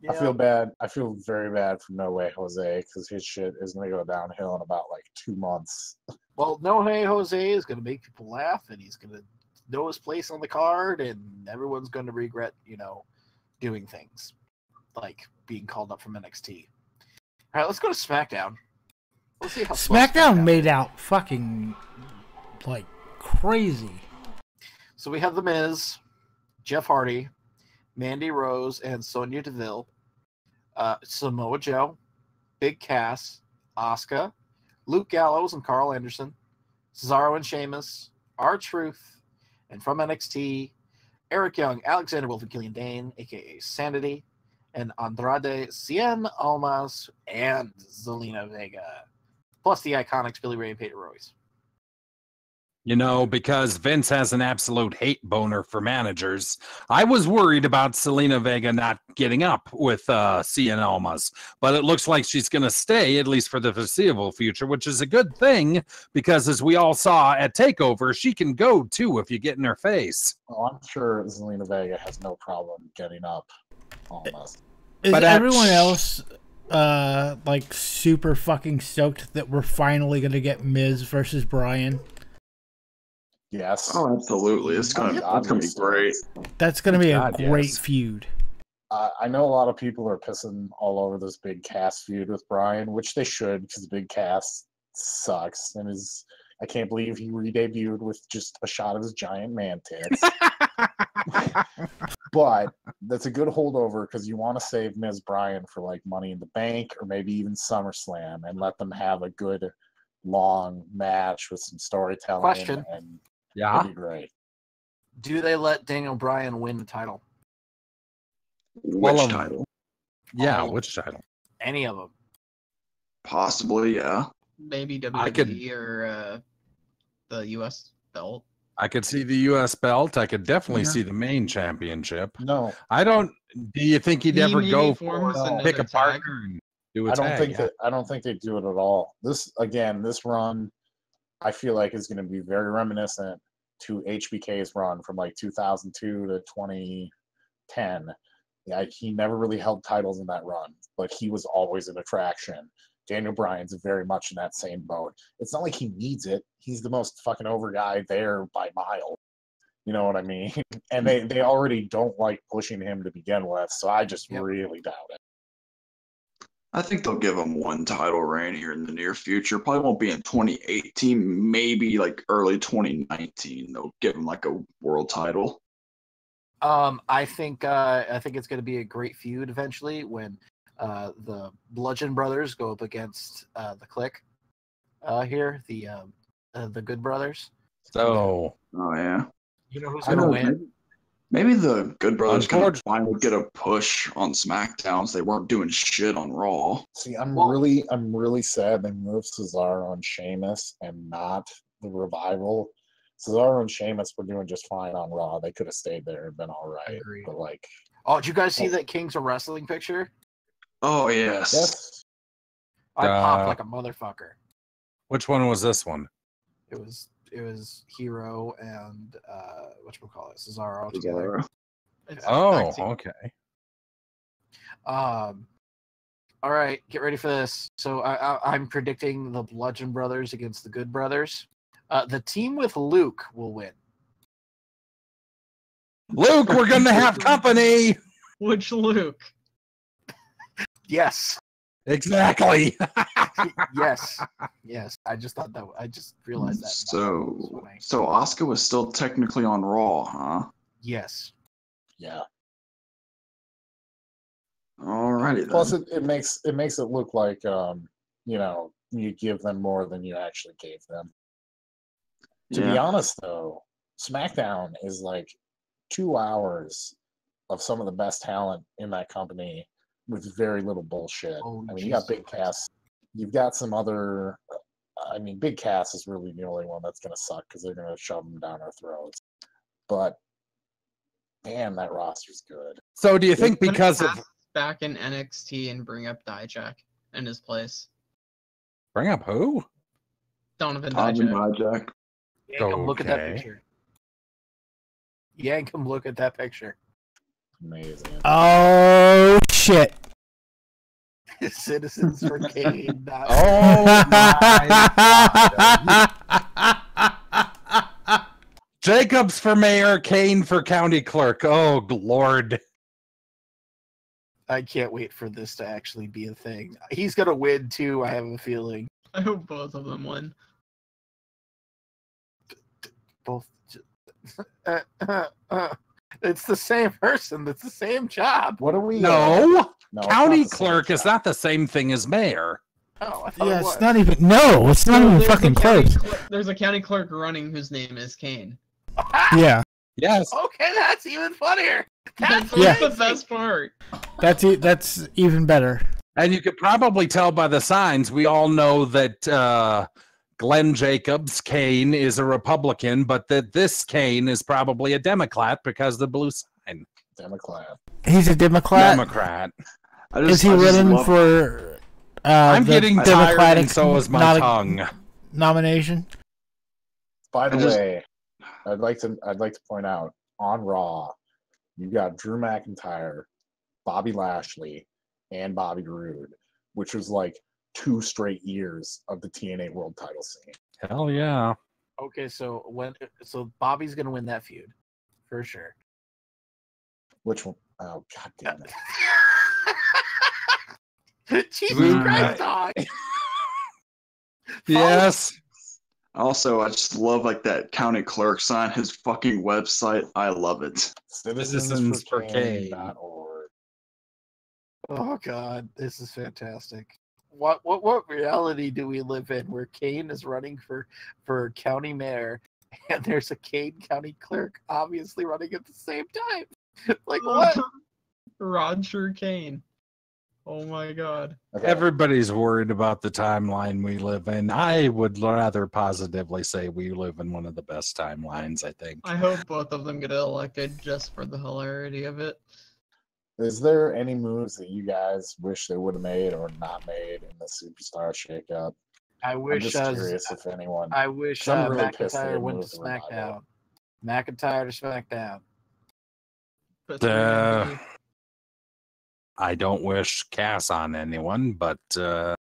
Yeah. I feel bad. I feel very bad for No Way Jose because his shit is going to go downhill in about like 2 months. Well, No Hey Jose is going to make people laugh, and he's going to know his place on the card, and everyone's going to regret, doing things like being called up from NXT. All right, let's go to SmackDown. Let's see how slow SmackDown made out fucking like crazy. So we have The Miz, Jeff Hardy, Mandy Rose, and Sonya Deville, Samoa Joe, Big Cass, Asuka, Luke Gallows and Carl Anderson, Cesaro and Sheamus, R-Truth, and from NXT, Eric Young, Alexander Wolf, and Killian Dane, a.k.a. Sanity, and Andrade Cien Almas and Zelina Vega, plus the Iconics Billy Ray and Peyton Royce. Because Vince has an absolute hate boner for managers. I was worried about Selena Vega not getting up with Cien Almas, but it looks like she's going to stay, at least for the foreseeable future, which is a good thing, because as we all saw at TakeOver, she can go, too, if you get in her face. Oh, I'm sure Zelina Vega has no problem getting up almost. Is But everyone else like super fucking stoked that we're finally going to get Miz versus Bryan? Yes. Oh, absolutely. It's gonna be great. That's going to be God, a great yes. feud. I know a lot of people are pissing all over this Big Cass feud with Bryan, which they should, because Big Cass sucks and is. I can't believe he re-debuted with just a shot of his giant man tits. But that's a good holdover because you want to save Miz Bryan for like Money in the Bank or maybe even SummerSlam and let them have a good long match with some storytelling. Question. And Yeah. it'd be great. Do they let Daniel Bryan win the title? Which Well, title? Yeah, All of which title? Any of them? Possibly, yeah. Maybe I WWE or the US belt. I could see the U.S. belt. I could definitely Yeah. see the main championship. No, Do you think he'd He ever maybe go forms for another pick a tag. partner and do a I don't tag? think Yeah. I don't think they do it at all. This run, I feel like is going to be very reminiscent to HBK's run from like 2002 to 2010. Yeah, he never really held titles in that run, but he was always an attraction. Daniel Bryan's very much in that same boat. It's not like he needs it. He's the most fucking over guy there by mile. You know what I mean? And they already don't like pushing him to begin with, so I just really doubt it. I think they'll give him one title reign here in the near future. Probably won't be in 2018, maybe like early 2019. They'll give him like a world title. I think it's going to be a great feud eventually when the Bludgeon Brothers go up against the Clique here, the Good Brothers. So Oh yeah. You know who's I going to know. win? Maybe the Good Brothers can Unfortunately- finally get a push on SmackDowns. They weren't doing shit on Raw. See, I'm Well- really sad they moved Cesaro and Sheamus and not the Revival. Cesaro and Sheamus were doing just fine on Raw. They could have stayed there and been all right. Agreed. But like, Oh, did you guys see that Kings of Wrestling picture? Oh yes. yes, I popped like a motherfucker. Which one was this one? It was Hero and whatchamacallit, Cesaro together. Cesaro. It's Oh, sexy. okay. All right, get ready for this. So I'm predicting the Bludgeon Brothers against the Good Brothers. The team with Luke will win. Luke, we're gonna have company. Which Luke? Yes, Exactly. yes. I just thought that. I just realized that. So Asuka was still technically on Raw, huh? Yes. yeah. Alrighty then. Plus, it makes it look like you give them more than you actually gave them. To be honest, though, SmackDown is like 2 hours of some of the best talent in that company with very little bullshit. Oh, I mean, you got Jesus Big Cass. You've got some other. I mean, Big Cass is really the only one that's going to suck because they're going to shove them down our throats. But damn, that roster's good. So, do you think Put because Cass of back in NXT and bring up Dijak in his place? bring up who? Donovan Donovan Dijak. Dijak. Yankum, look at that Okay. picture. Yankum, look at that picture. Amazing. Oh shit! Citizens for Kane. not- Oh my God. Jacobs for mayor, Kane for county clerk. Oh Lord. I can't wait for this to actually be a thing. He's gonna win too. I have a feeling. I hope both of them win. Both. It's the same person. It's the same job. What are we? No. no, it's not County the same clerk is job. not the same thing as mayor. Oh, I thought Yeah, it was. it's not even. No, it's not even There's a fucking county close. There's a county clerk running whose name is Kane. Yeah, Yes. Okay, that's even funnier. That's That's the amazing. best part. that's even better. And you could probably tell by the signs. We all know that Glenn Jacobs, Kane, is a Republican, but that this Kane is probably a Democrat because of the blue sign. Democrat. He's a Democrat. Democrat. Is he running for? I'm the getting tired, Democratic and so is my not- tongue. nomination. By the I just- way, I'd like to point out on Raw, you got Drew McIntyre, Bobby Lashley, and Bobby Roode, which was like 2 straight years of the TNA World Title scene. Hell yeah. Okay, so Bobby's gonna win that feud for sure. Which one? Oh god damn it! Jesus Christ, dog. Yes. Also, I just love like that county clerk sign, his fucking website. I love it. Citizens for Kane. Kane.org. Oh God, this is fantastic. What reality do we live in where Kane is running for county mayor and there's a Kane county clerk obviously running at the same time? Like what? Roger Kane. Oh my god. Okay. Everybody's worried about the timeline we live in. I would rather positively say we live in one of the best timelines, I think. I hope both of them get elected just for the hilarity of it. Is there any moves that you guys wish they would have made or not made in the Superstar shakeup? I I'm wish just curious if anyone. I wish 'cause I'm really pissed they McIntyre didn't went move to the Revival. SmackDown. McIntyre to SmackDown. But I don't wish Cass on anyone, but Alright.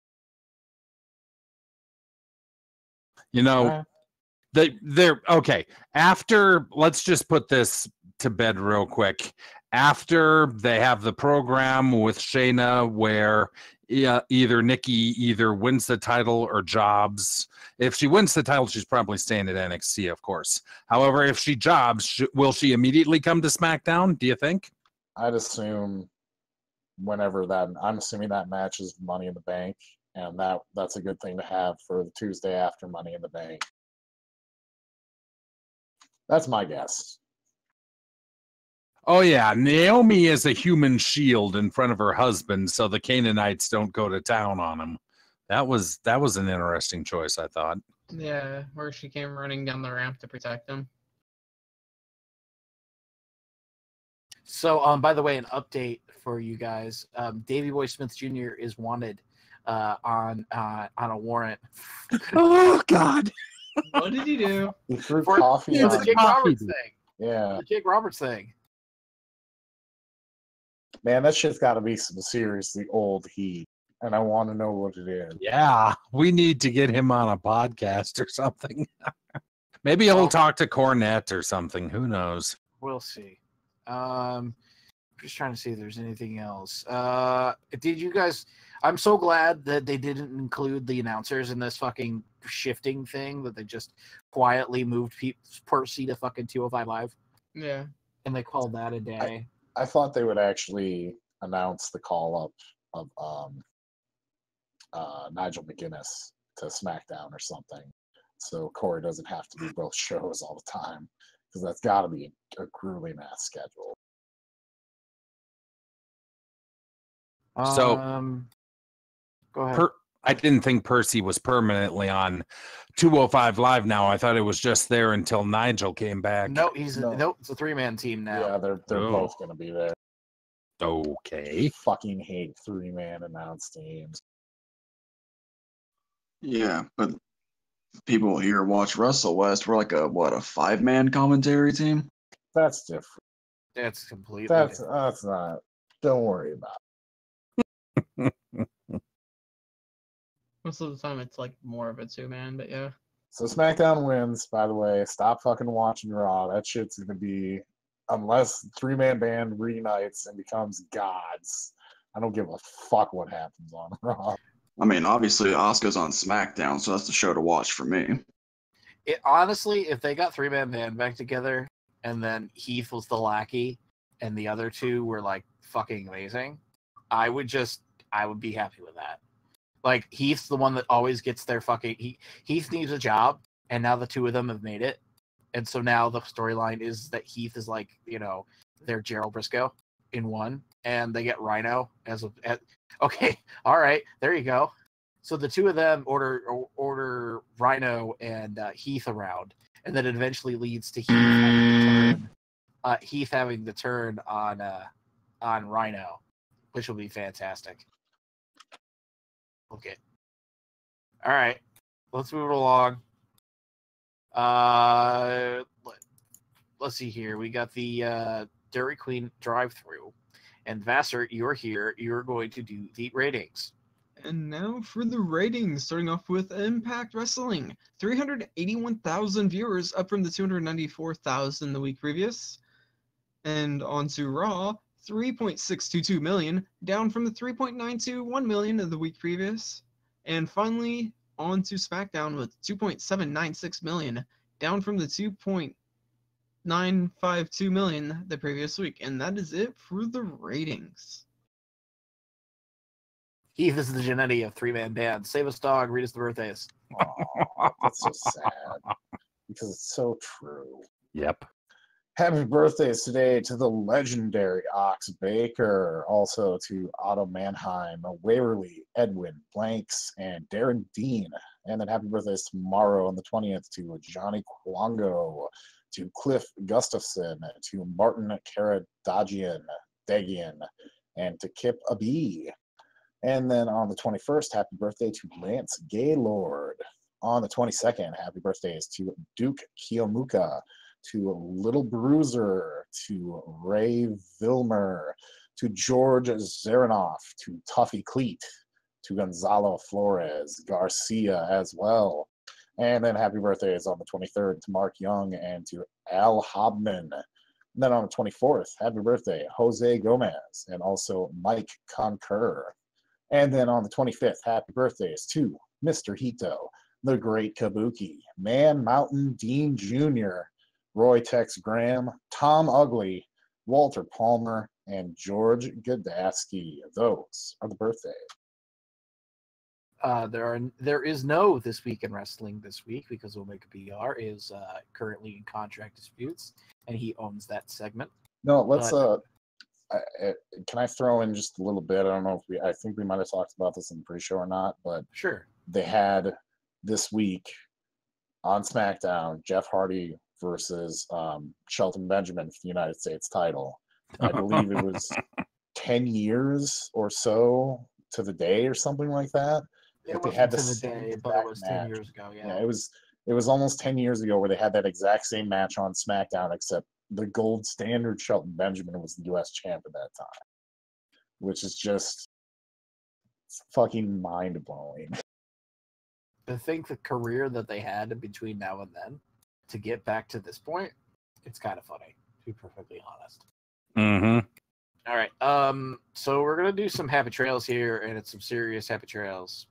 they're okay. After, let's just put this to bed real quick. After they have the program with Shayna where either Nikki wins the title or jobs. If she wins the title, she's probably staying at NXT, of course. However, if she jobs, will she immediately come to SmackDown, do you think? I'd assume I'm assuming that matches Money in the Bank, and that's a good thing to have for the Tuesday after Money in the Bank. That's my guess. Oh yeah, Naomi is a human shield in front of her husband, so the Canaanites don't go to town on him. That was an interesting choice, I thought. Yeah, where she came running down the ramp to protect him. So, by the way, an update for you guys: Davey Boy Smith Jr. is wanted on a warrant. Oh God! What did he do? He threw For coffee the on. Jake Roberts thing. Yeah, The Jake Roberts thing. man, that shit's got to be some seriously old heat, and I want to know what it is. Yeah, we need to get him on a podcast or something. Maybe he'll talk to Cornette or something. Who knows? We'll see. Just trying to see if there's anything else. Did you guys? I'm so glad that they didn't include the announcers in this fucking shifting thing. That they just quietly moved Percy to fucking 205 Live. Yeah. And they called that a day. I thought they would actually announce the call up of Nigel McGuinness to SmackDown or something, so Corey doesn't have to do both shows all the time, because that's got to be a grueling ass schedule. So, go ahead. I didn't think Percy was permanently on 205 Live now. I thought it was just there until Nigel came back. No, it's a 3-man team now. Yeah, they're both going to be there. Okay. Fucking hate 3-man announced teams. Yeah, but people here watch Wrestle West. We're like a 5-man commentary team? That's different. That's completely That's different. that's not. Don't worry about it. Most of the time, it's like more of a 2-man, but yeah. So SmackDown wins, by the way. Stop fucking watching Raw. That shit's gonna be, unless 3-man band reunites and becomes gods. I don't give a fuck what happens on Raw. I mean, obviously, Asuka's on SmackDown, so that's the show to watch for me. Honestly, if they got 3-man band back together and then Heath was the lackey and the other two were like fucking amazing, I would be happy with that. Like, Heath's the one that always gets their fucking... Heath needs a job, and now the two of them have made it. And so now the storyline is that Heath is like, their Gerald Briscoe in one, and they get Rhino okay, all right, there you go. So the two of them order Rhino and Heath around, and then it eventually leads to Heath having the turn on Rhino, which will be fantastic. Okay. All right. Let's move it along. Let's see here. We got the Dairy Queen drive-thru. And Vassar, you're here. You're going to do the ratings. And now for the ratings, starting off with Impact Wrestling. 381,000 viewers, up from the 294,000 the week previous. And on to Raw, 3.622 million, down from the 3.921 million of the week previous. And finally, on to SmackDown with 2.796 million, down from the 2.952 million the previous week. And that is it for the ratings. Heath is the Genetti of 3-man band. Save us, dog. Read us the birthdays. Aww, that's so sad, because it's so true. Yep. Happy birthdays today to the legendary Ox Baker, also to Otto Mannheim, Waverly, Edwin, Blanks, and Darren Dean. And then happy birthdays tomorrow on the 20th to Johnny Kwango, to Cliff Gustafson, to Martin Karadagian, and to Kip Abee. And then on the 21st, happy birthday to Lance Gaylord. On the 22nd, happy birthdays to Duke Kiyomuka, to Little Bruiser, to Ray Vilmer, to George Zaranoff, to Tuffy Cleat, to Gonzalo Flores Garcia as well. And then happy birthdays on the 23rd to Mark Young and to Al Hobman. And then on the 24th, happy birthday, Jose Gomez, and also Mike Concur. And then on the 25th, happy birthdays to Mr. Hito, the Great Kabuki, Man Mountain Dean Jr., Roy Tex Graham, Tom Ugly, Walter Palmer, and George Godasky. Those are the birthdays. There is no This Week in Wrestling this week because Omega BR is currently in contract disputes, and he owns that segment. No, let's But- can I throw in just a little bit? I don't know if I think we might have talked about this in the pre-show or not, but Sure. they had this week on SmackDown Jeff Hardy versus Shelton Benjamin for the United States title. I believe it was 10 years or so to the day or something like that. It But they wasn't had to the the same day, but exact it was 10 match. years ago. Yeah, it was almost 10 years ago where they had that exact same match on SmackDown, except the gold standard Shelton Benjamin was the US champ at that time, which is just fucking mind-blowing. To think the career that they had in between now and then to get back to this point, it's kind of funny, to be perfectly honest. Mm-hmm. All right. So we're gonna do some happy trails here, and it's some serious happy trails.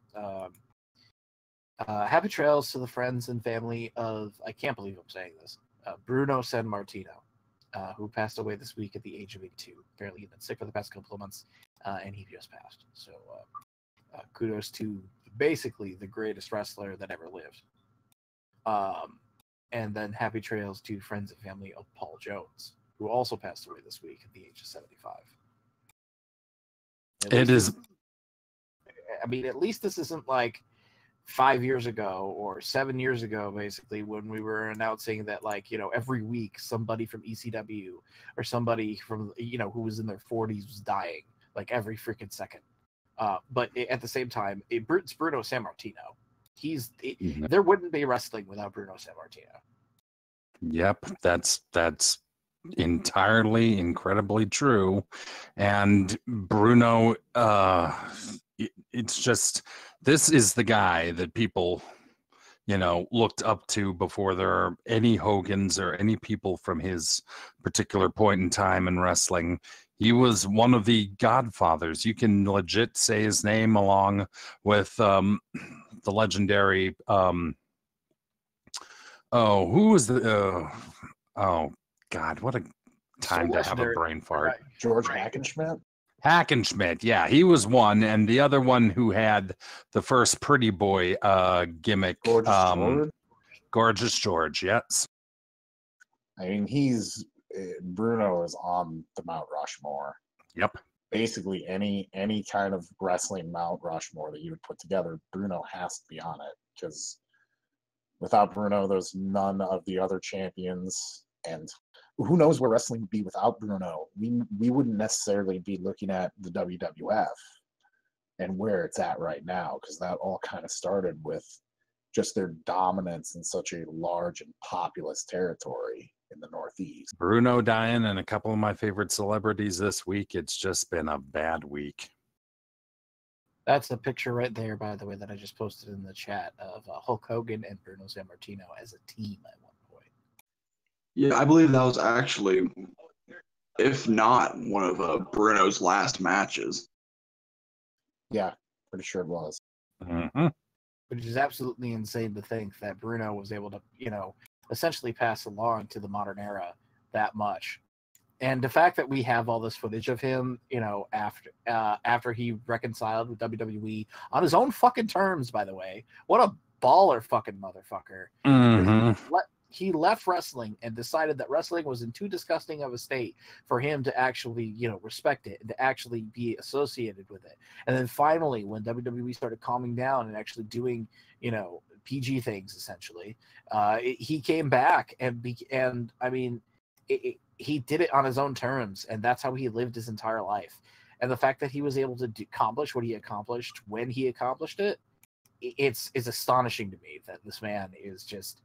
Happy trails to the friends and family of, I can't believe I'm saying this, Bruno Sammartino, who passed away this week at the age of 82. Apparently, he's been sick for the past couple of months, and he just passed. So kudos to basically the greatest wrestler that ever lived. And then happy trails to friends and family of Paul Jones, who also passed away this week at the age of 75. It is. I mean, at least this isn't like 5 years ago or 7 years ago, basically, when we were announcing that, like, you know, every week somebody from ECW or somebody from, you know, who was in their 40s was dying, like every freaking second. But at the same time, it's Bruno Sammartino. There wouldn't be wrestling without Bruno Sammartino. Yep, that's entirely incredibly true. And Bruno, it's just, this is the guy that people, you know, looked up to before there are any Hogans or any people from his particular point in time in wrestling. He was one of the godfathers. You can legit say his name along with the legendary who was the oh God, what a time to have a brain fart. Right. George Hackenschmidt? Hackenschmidt, yeah, he was one, and the other one who had the first pretty boy gimmick, Gorgeous George, yes. I mean, Bruno is on the Mount Rushmore. Yep. Basically, any kind of wrestling Mount Rushmore that you would put together, Bruno has to be on it, because without Bruno, there's none of the other champions, and who knows where wrestling would be without Bruno. We wouldn't necessarily be looking at the WWF and where it's at right now, because that all kind of started with just their dominance in such a large and populous territory in the Northeast. Bruno dying and a couple of my favorite celebrities this week. It's just been a bad week. That's a picture right there, by the way, that I just posted in the chat of Hulk Hogan and Bruno Sammartino as a team at one point. Yeah, I believe that was actually, if not one of Bruno's last matches. Yeah, pretty sure it was. Mm-hmm. Which is absolutely insane to think that Bruno was able to, you know, essentially pass along to the modern era that much. And the fact that we have all this footage of him, you know, after he reconciled with WWE on his own fucking terms, by the way. What a baller fucking motherfucker. Mm-hmm. He left wrestling and decided that wrestling was in too disgusting of a state for him to actually, you know, respect it and to actually be associated with it. And then finally, when WWE started calming down and actually doing, you know, PG things, essentially, he came back and I mean, he did it on his own terms, and that's how he lived his entire life. And the fact that he was able to accomplish what he accomplished when he accomplished it, it's astonishing to me that this man is just,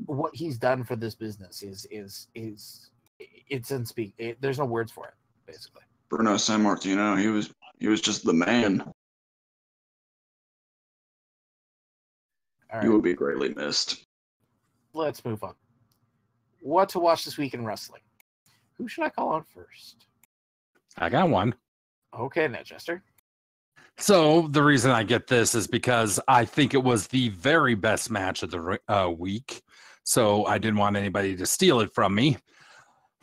what he's done for this business is it's unspeakable. There's no words for it, basically. Bruno Sammartino, he was just the man. All right, He will be greatly missed. let's move on. What to watch this week in wrestling? Who should I call on first? I got one. Okay, Netchester. So the reason I get this is because I think it was the very best match of the week. So I didn't want anybody to steal it from me.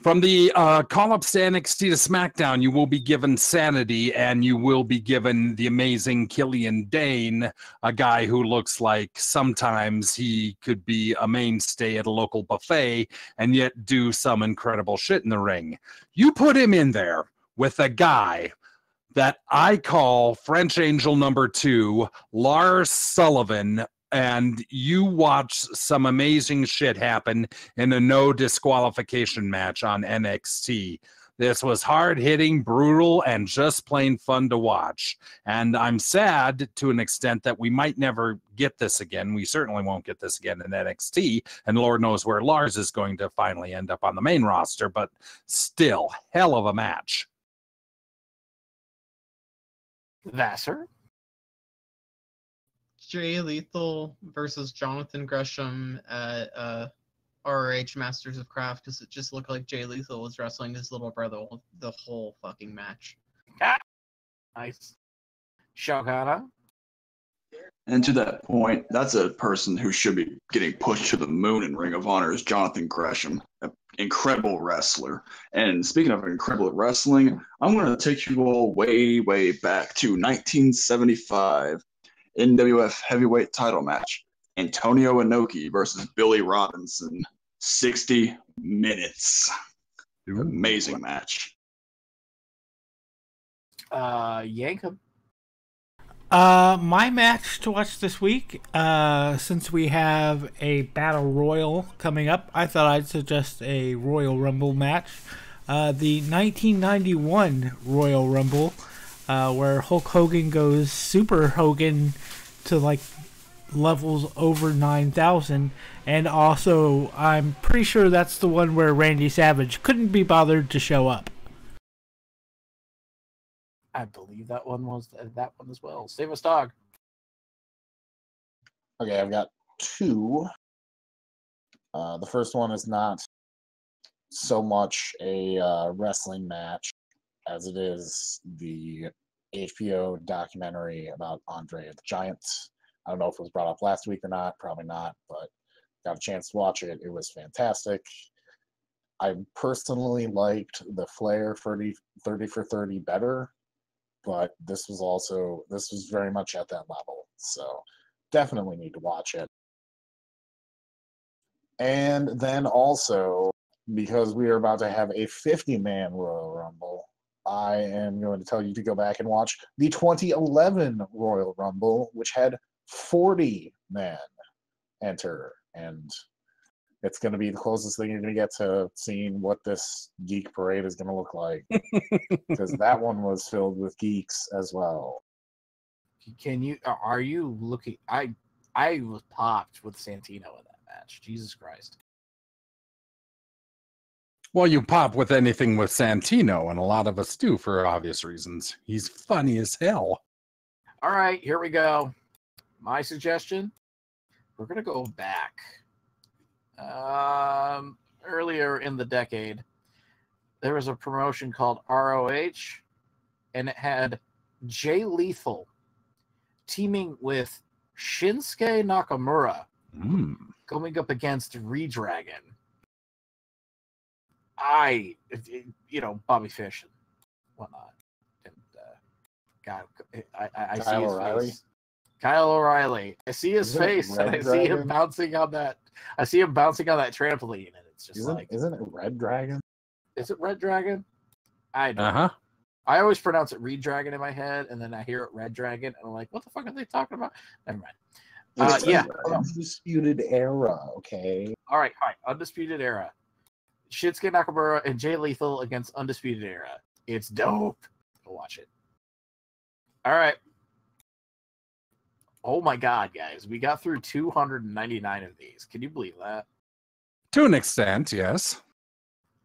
From the call-ups to NXT to SmackDown, you will be given Sanity, and you will be given the amazing Killian Dane, a guy who looks like sometimes he could be a mainstay at a local buffet and yet do some incredible shit in the ring. You put him in there with a guy that I call French Angel number 2, Lars Sullivan, and you watch some amazing shit happen in a no disqualification match on NXT. This was hard-hitting, brutal, and just plain fun to watch. And I'm sad to an extent that we might never get this again. We certainly won't get this again in NXT, and Lord knows where Lars is going to finally end up on the main roster, but still, hell of a match. Vassar? Jay Lethal versus Jonathan Gresham at ROH Masters of Craft, because it just looked like Jay Lethal was wrestling his little brother the whole fucking match. Ah, nice. Shogun. And to that point, that's a person who should be getting pushed to the moon in Ring of Honor is Jonathan Gresham, an incredible wrestler. And speaking of incredible wrestling, I'm going to take you all way, way back to 1975 NWF heavyweight title match. Antonio Inoki versus Billy Robinson. 60 minutes. Ooh. Amazing match. Yankum. My match to watch this week, since we have a Battle Royal coming up, I thought I'd suggest a Royal Rumble match. The 1991 Royal Rumble, where Hulk Hogan goes Super Hogan to like levels over 9,000, and also I'm pretty sure that's the one where Randy Savage couldn't be bothered to show up. I believe that one was that one as well. Save us, dog. Okay, I've got 2. The first one is not so much a wrestling match as it is the HBO documentary about Andre the Giant. I don't know if it was brought up last week or not, probably not, but got a chance to watch it. It was fantastic. I personally liked the Flair 30 for 30 better, but this was very much at that level. So definitely need to watch it. And then also, because we are about to have a 50-man Royal Rumble, I am going to tell you to go back and watch the 2011 Royal Rumble, which had 40 men enter. And it's going to be the closest thing you're going to get to seeing what this geek parade is going to look like. Because that one was filled with geeks as well. Are you looking? I was popped with Santino in that match. Jesus Christ. Well, you pop with anything with Santino, and a lot of us do for obvious reasons. He's funny as hell. All right, here we go. My suggestion, we're going to go back. Earlier in the decade, there was a promotion called ROH, and it had Jay Lethal teaming with Shinsuke Nakamura going up against Redragon. Bobby Fish and whatnot. And God, I see his face. Kyle O'Reilly. I see his face, and I see him bouncing on that. I see him bouncing on that trampoline, and it's just isn't it Red Dragon? Is it Red Dragon? I don't know. I always pronounce it Reed Dragon in my head, and then I hear it Red Dragon, and I'm like, what the fuck are they talking about? Never mind. Undisputed Era, okay? All right. Undisputed Era. Shinsuke Nakamura and Jay Lethal against Undisputed Era. It's dope. Go watch it. All right. Oh my God, guys. We got through 299 of these. Can you believe that? To an extent, yes.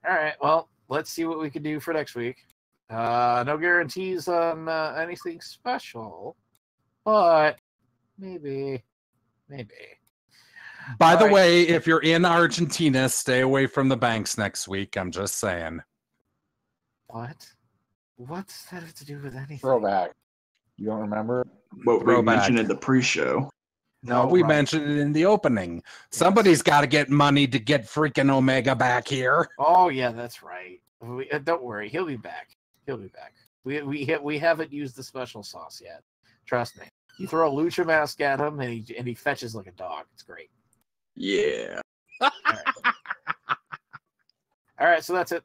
All right. Well, let's see what we can do for next week. No guarantees on anything special, but maybe. By the way, if you're in Argentina, stay away from the banks next week. I'm just saying. What? What's that have to do with anything? Throwback. You don't remember? What we mentioned in the pre-show. No, we right. mentioned it in the opening. Somebody's got to get money to get freaking Omega back here. Oh yeah, that's right. Don't worry, he'll be back. He'll be back. We haven't used the special sauce yet. Trust me. You throw a lucha mask at him, and he fetches like a dog. It's great. Yeah. All right. All right, so that's it.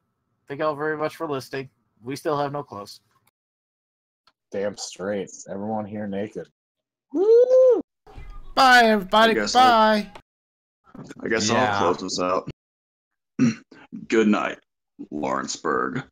Thank you all very much for listening. We still have no close. Damn straight. Everyone here naked. Woo! Bye, everybody. Bye. I guess I'll close this out. Good night, Lawrenceburg.